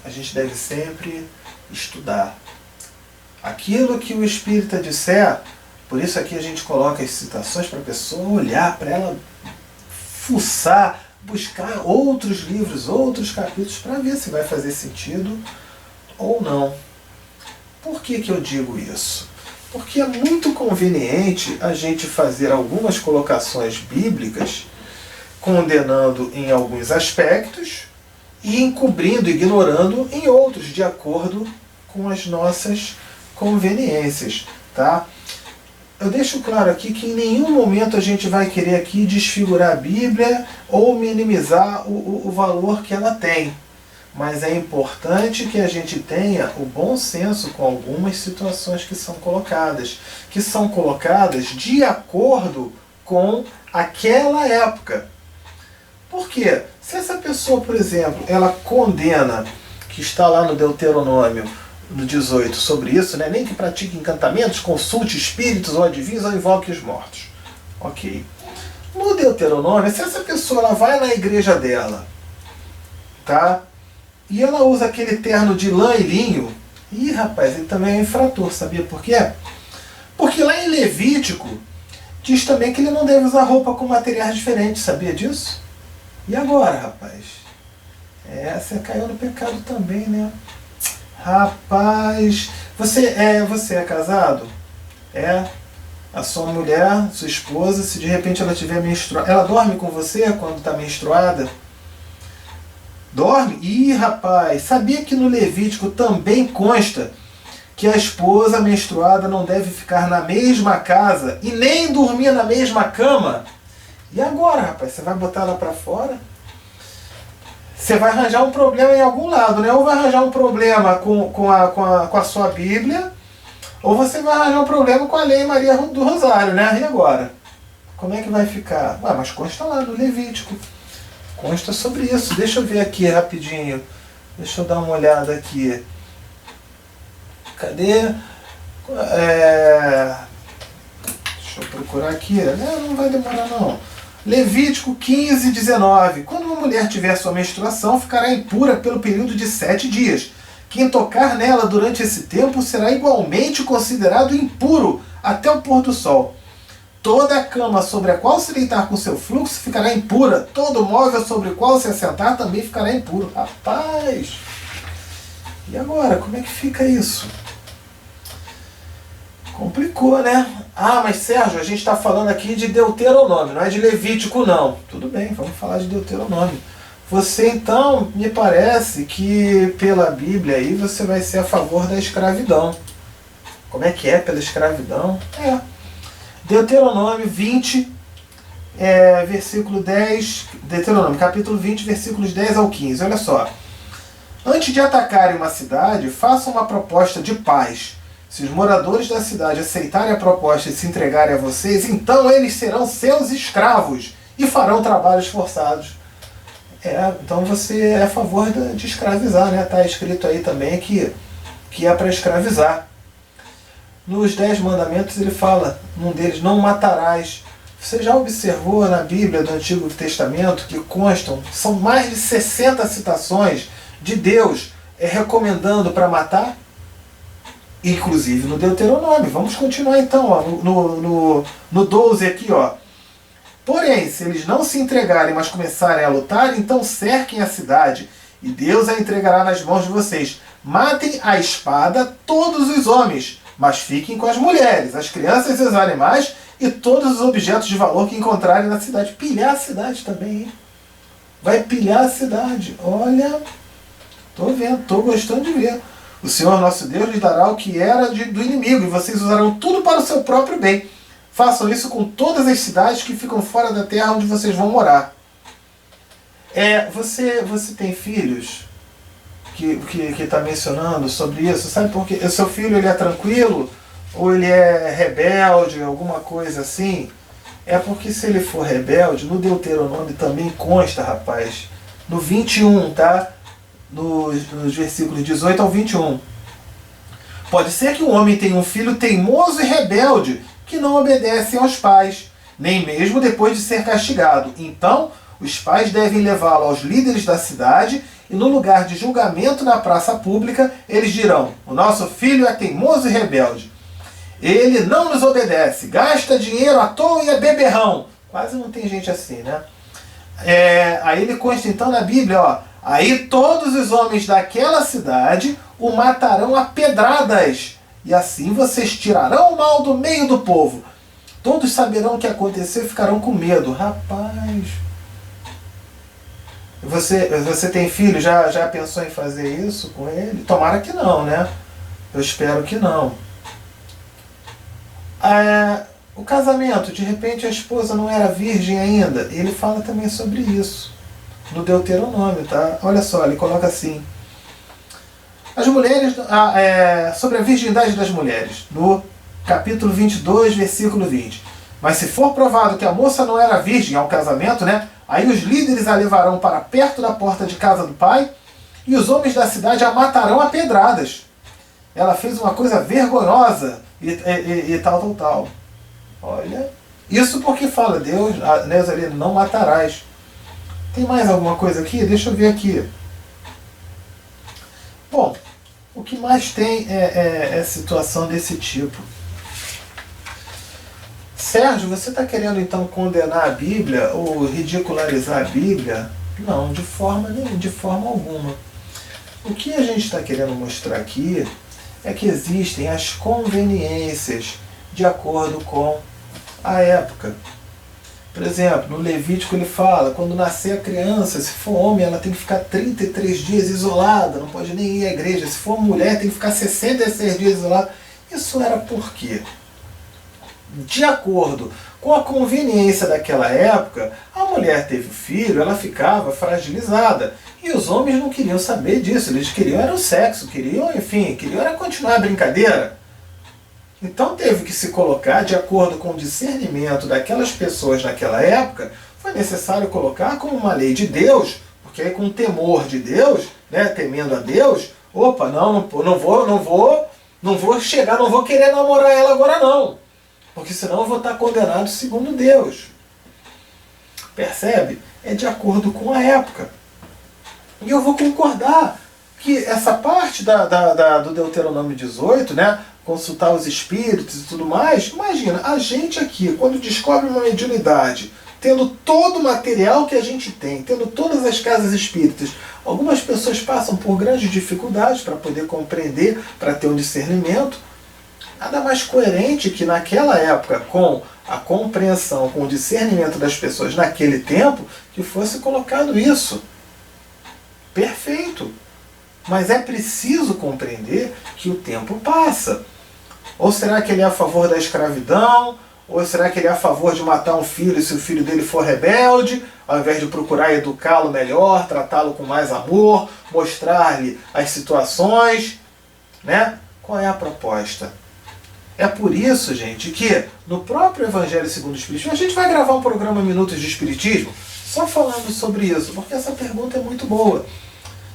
a gente deve sempre estudar. Aquilo que o espírita disser, por isso aqui a gente coloca as citações para a pessoa olhar, para ela fuçar, buscar outros livros, outros capítulos, para ver se vai fazer sentido ou não. Por que eu digo isso? Porque é muito conveniente a gente fazer algumas colocações bíblicas condenando em alguns aspectos e encobrindo, ignorando em outros, de acordo com as nossas conveniências, tá? Eu deixo claro aqui que em nenhum momento a gente vai querer aqui desfigurar a Bíblia ou minimizar o valor que ela tem. Mas é importante que a gente tenha o bom senso com algumas situações que são colocadas de acordo com aquela época. Por quê? Se essa pessoa, por exemplo, ela condena, que está lá no Deuteronômio, no 18, sobre isso, né? Nem que pratique encantamentos, consulte espíritos ou adivinhos ou invoque os mortos. Ok. No Deuteronômio, se essa pessoa ela vai na igreja dela, tá? E ela usa aquele terno de lã e linho, rapaz, ele também é infrator, sabia por quê? Porque lá em Levítico diz também que ele não deve usar roupa com materiais diferentes, sabia disso? E agora, rapaz? Você caiu no pecado também, né? Rapaz, você é casado? A sua mulher, sua esposa, se de repente ela estiver menstruada, ela dorme com você quando está menstruada? Dorme? Ih, rapaz, sabia que no Levítico também consta que a esposa menstruada não deve ficar na mesma casa e nem dormir na mesma cama? E agora, rapaz, você vai botar ela para fora? Você vai arranjar um problema em algum lado, né? Ou vai arranjar um problema com a sua Bíblia, ou você vai arranjar um problema com a Lei Maria do Rosário, né? E agora? Como é que vai ficar? Mas consta lá no Levítico. Consta sobre isso. Deixa eu ver aqui rapidinho. Deixa eu dar uma olhada aqui. Cadê? Deixa eu procurar aqui. Não vai demorar não. Levítico 15, 19. Quando uma mulher tiver sua menstruação, ficará impura pelo período de 7 dias. Quem tocar nela durante esse tempo será igualmente considerado impuro até o pôr do sol. Toda a cama sobre a qual se deitar com seu fluxo ficará impura. Todo móvel sobre o qual se assentar também ficará impuro. Rapaz! E agora, como é que fica isso? Complicou, né? Ah, mas Sérgio, a gente está falando aqui de Deuteronômio, não é de Levítico não. Tudo bem, vamos falar de Deuteronômio. Você então, me parece que pela Bíblia aí você vai ser a favor da escravidão. Como é que é pela escravidão? Deuteronômio 20, versículo 10, Deuteronômio capítulo 20, versículos 10 ao 15. Olha só. Antes de atacarem uma cidade, façam uma proposta de paz. Se os moradores da cidade aceitarem a proposta e se entregarem a vocês, então eles serão seus escravos e farão trabalhos forçados. Então você é a favor de escravizar, né? Está escrito aí também que é para escravizar. Nos 10 mandamentos ele fala, num deles, não matarás. Você já observou na Bíblia do Antigo Testamento que constam, são mais de 60 citações de Deus recomendando para matar? Inclusive no Deuteronômio. Vamos continuar então, ó, no 12 aqui, ó. Porém, se eles não se entregarem, mas começarem a lutar, então cerquem a cidade, e Deus a entregará nas mãos de vocês. Matem à espada todos os homens, mas fiquem com as mulheres, as crianças e os animais, e todos os objetos de valor que encontrarem na cidade. Pilhar a cidade também, hein? Vai pilhar a cidade. Olha, tô vendo, tô gostando de ver. O Senhor nosso Deus lhes dará o que era do inimigo, e vocês usarão tudo para o seu próprio bem. Façam isso com todas as cidades que ficam fora da terra onde vocês vão morar. Você tem filhos que está mencionando sobre isso? Sabe por quê? O seu filho ele é tranquilo? Ou ele é rebelde, alguma coisa assim? É porque se ele for rebelde, no Deuteronômio também consta, rapaz, no 21, tá? Nos versículos 18 ao 21. Pode ser que um homem tenha um filho teimoso e rebelde, que não obedece aos pais, nem mesmo depois de ser castigado. Então, os pais devem levá-lo aos líderes da cidade, e no lugar de julgamento na praça pública, eles dirão: o nosso filho é teimoso e rebelde. Ele não nos obedece, gasta dinheiro à toa e é beberrão. Quase não tem gente assim, né? Aí ele consta então na Bíblia, ó. Aí todos os homens daquela cidade o matarão a pedradas, e assim vocês tirarão o mal do meio do povo. Todos saberão o que aconteceu e ficarão com medo. Rapaz, você tem filho? Já pensou em fazer isso com ele? Tomara que não, né? Eu espero que não. O casamento, de repente a esposa não era virgem ainda. Ele fala também sobre isso no Deuteronômio, tá? Olha só, ele coloca assim: as mulheres, sobre a virgindade das mulheres, no capítulo 22, versículo 20. Mas se for provado que a moça não era virgem ao casamento, né? Aí os líderes a levarão para perto da porta de casa do pai, e os homens da cidade a matarão a pedradas. Ela fez uma coisa vergonhosa e tal. Olha, isso porque fala Deus ali, não matarás. Tem mais alguma coisa aqui? Deixa eu ver aqui. Bom, o que mais tem é situação desse tipo. Sérgio, você está querendo então condenar a Bíblia ou ridicularizar a Bíblia? Não, de forma nenhuma, de forma alguma. O que a gente está querendo mostrar aqui é que existem as conveniências de acordo com a época. Por exemplo, no Levítico ele fala, quando nascer a criança, se for homem, ela tem que ficar 33 dias isolada, não pode nem ir à igreja. Se for mulher, tem que ficar 66 dias isolada. Isso era por quê? De acordo com a conveniência daquela época, a mulher teve filho, ela ficava fragilizada. E os homens não queriam saber disso, eles queriam era o sexo, queriam era continuar a brincadeira. Então teve que se colocar, de acordo com o discernimento daquelas pessoas naquela época, foi necessário colocar como uma lei de Deus, porque aí com o temor de Deus, né, temendo a Deus, opa, não vou chegar, não vou querer namorar ela agora não, porque senão eu vou estar condenado segundo Deus. percebe? É de acordo com a época. E eu vou concordar que essa parte do Deuteronômio 18, né, consultar os espíritos e tudo mais, imagina, a gente aqui, quando descobre uma mediunidade, tendo todo o material que a gente tem, tendo todas as casas espíritas, algumas pessoas passam por grandes dificuldades para poder compreender, para ter um discernimento. Nada mais coerente que naquela época, com a compreensão, com o discernimento das pessoas naquele tempo, que fosse colocado isso. Perfeito. Mas é preciso compreender que o tempo passa. Ou será que ele é a favor da escravidão? Ou será que ele é a favor de matar um filho se o filho dele for rebelde, ao invés de procurar educá-lo melhor, tratá-lo com mais amor, mostrar-lhe as situações, né? Qual é a proposta? É por isso, gente, que no próprio Evangelho segundo o Espiritismo, a gente vai gravar um programa Minutos de Espiritismo só falando sobre isso, porque essa pergunta é muito boa.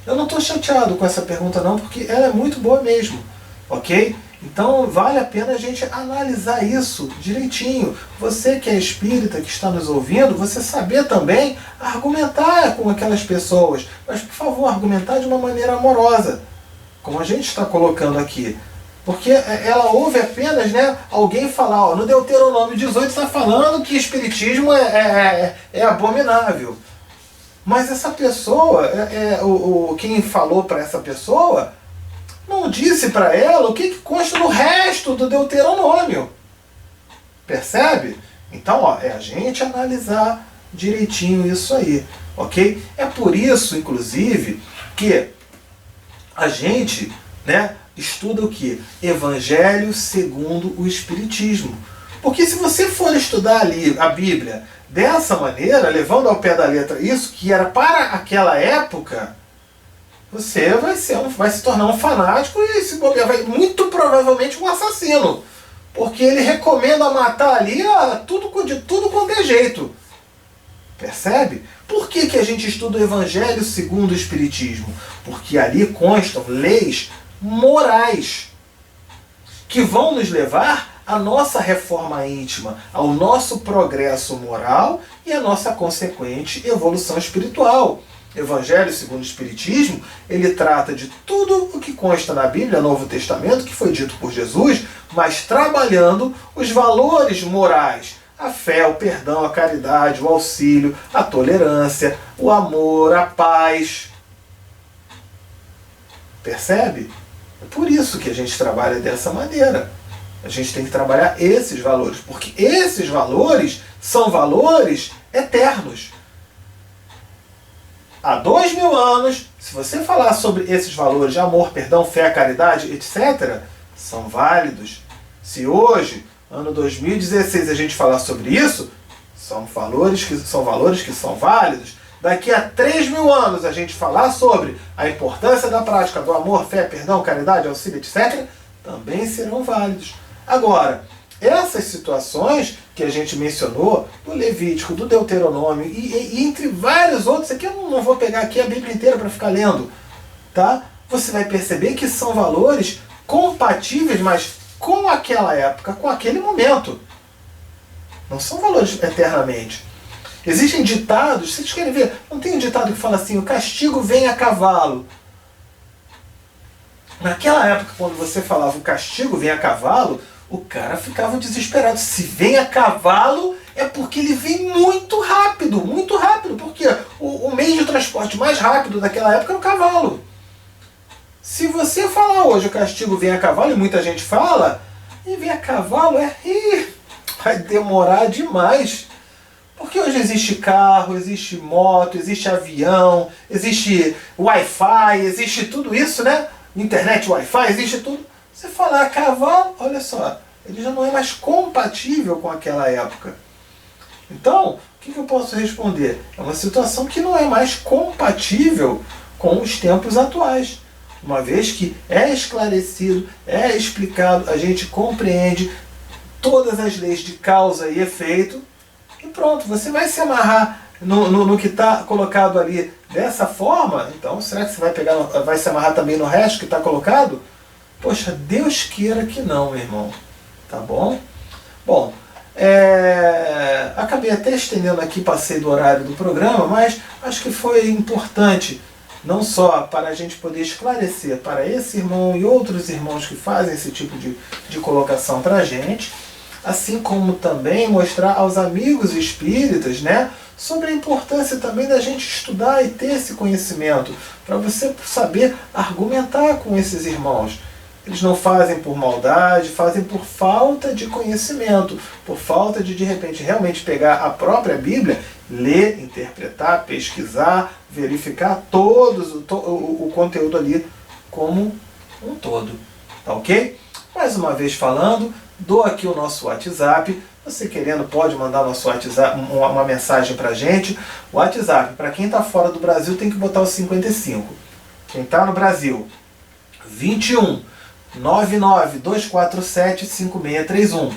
Eu não estou chateado com essa pergunta não, porque ela é muito boa mesmo, ok? Então vale a pena a gente analisar isso direitinho. Você que é espírita, que está nos ouvindo, você saber também argumentar com aquelas pessoas. Mas, por favor, argumentar de uma maneira amorosa, como a gente está colocando aqui. Porque ela ouve apenas, né, alguém falar, ó, no Deuteronômio 18 está falando que espiritismo é abominável. Mas essa pessoa, quem falou para essa pessoa, não disse para ela o que consta no resto do Deuteronômio. Percebe? Então, ó, é a gente analisar direitinho isso aí, ok? É por isso, inclusive, que a gente, né, estuda o que? Evangelho segundo o Espiritismo. Porque se você for estudar ali a Bíblia dessa maneira, levando ao pé da letra isso, que era para aquela época, você vai se tornar um fanático e se bobear, vai muito provavelmente um assassino. Porque ele recomenda matar ali de tudo quanto é jeito. Percebe? Por que a gente estuda o Evangelho segundo o Espiritismo? Porque ali constam leis morais que vão nos levar à nossa reforma íntima, ao nosso progresso moral e à nossa consequente evolução espiritual. Evangelho segundo o Espiritismo, ele trata de tudo o que consta na Bíblia, Novo Testamento, que foi dito por Jesus, mas trabalhando os valores morais, a fé, o perdão, a caridade, o auxílio, a tolerância, o amor, a paz. Percebe? É por isso que a gente trabalha dessa maneira. A gente tem que trabalhar esses valores, porque esses valores são valores eternos. Há 2000 anos, se você falar sobre esses valores de amor, perdão, fé, caridade, etc., são válidos. Se hoje, ano 2016, a gente falar sobre isso, são valores que são válidos. Daqui a 3000 anos a gente falar sobre a importância da prática do amor, fé, perdão, caridade, auxílio, etc., também serão válidos. Agora, essas situações que a gente mencionou, do Levítico, do Deuteronômio e entre vários outros, aqui eu não vou pegar aqui a Bíblia inteira para ficar lendo, tá? Você vai perceber que são valores compatíveis, mas com aquela época, com aquele momento. Não são valores eternamente. Existem ditados, vocês querem ver? Não tem um ditado que fala assim, o castigo vem a cavalo. Naquela época, quando você falava o castigo vem a cavalo, o cara ficava desesperado. Se vem a cavalo, é porque ele vem muito rápido, porque o meio de transporte mais rápido daquela época era o cavalo. Se você falar hoje o castigo vem a cavalo, e muita gente fala, e vem a cavalo, vai demorar demais. Porque hoje existe carro, existe moto, existe avião, existe Wi-Fi, existe tudo isso, né? Internet, Wi-Fi, existe tudo. Você falar cavalo, olha só, ele já não é mais compatível com aquela época. Então, o que eu posso responder? É uma situação que não é mais compatível com os tempos atuais. Uma vez que é esclarecido, é explicado, a gente compreende todas as leis de causa e efeito, e pronto, você vai se amarrar no que está colocado ali dessa forma. Então, será que você vai se amarrar também no resto que está colocado? Poxa, Deus queira que não, meu irmão. Tá bom? Bom, Acabei até estendendo aqui, passei do horário do programa, mas acho que foi importante, não só para a gente poder esclarecer para esse irmão e outros irmãos que fazem esse tipo de colocação para a gente, assim como também mostrar aos amigos espíritas, né, sobre a importância também da gente estudar e ter esse conhecimento, para você saber argumentar com esses irmãos. Eles não fazem por maldade, fazem por falta de conhecimento, por falta de repente, realmente pegar a própria Bíblia, ler, interpretar, pesquisar, verificar o conteúdo ali como um todo. Tá ok? Mais uma vez falando, dou aqui o nosso WhatsApp. Você querendo pode mandar nosso WhatsApp, uma mensagem pra gente. O WhatsApp, para quem está fora do Brasil, tem que botar o 55. Quem está no Brasil, 21 99247 5631.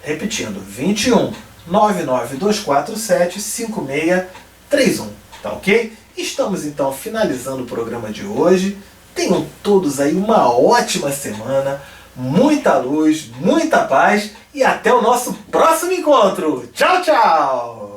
Repetindo, 21 99247 5631. Tá ok? Estamos então finalizando o programa de hoje. Tenham todos aí uma ótima semana, muita luz, muita paz e até o nosso próximo encontro. Tchau, tchau!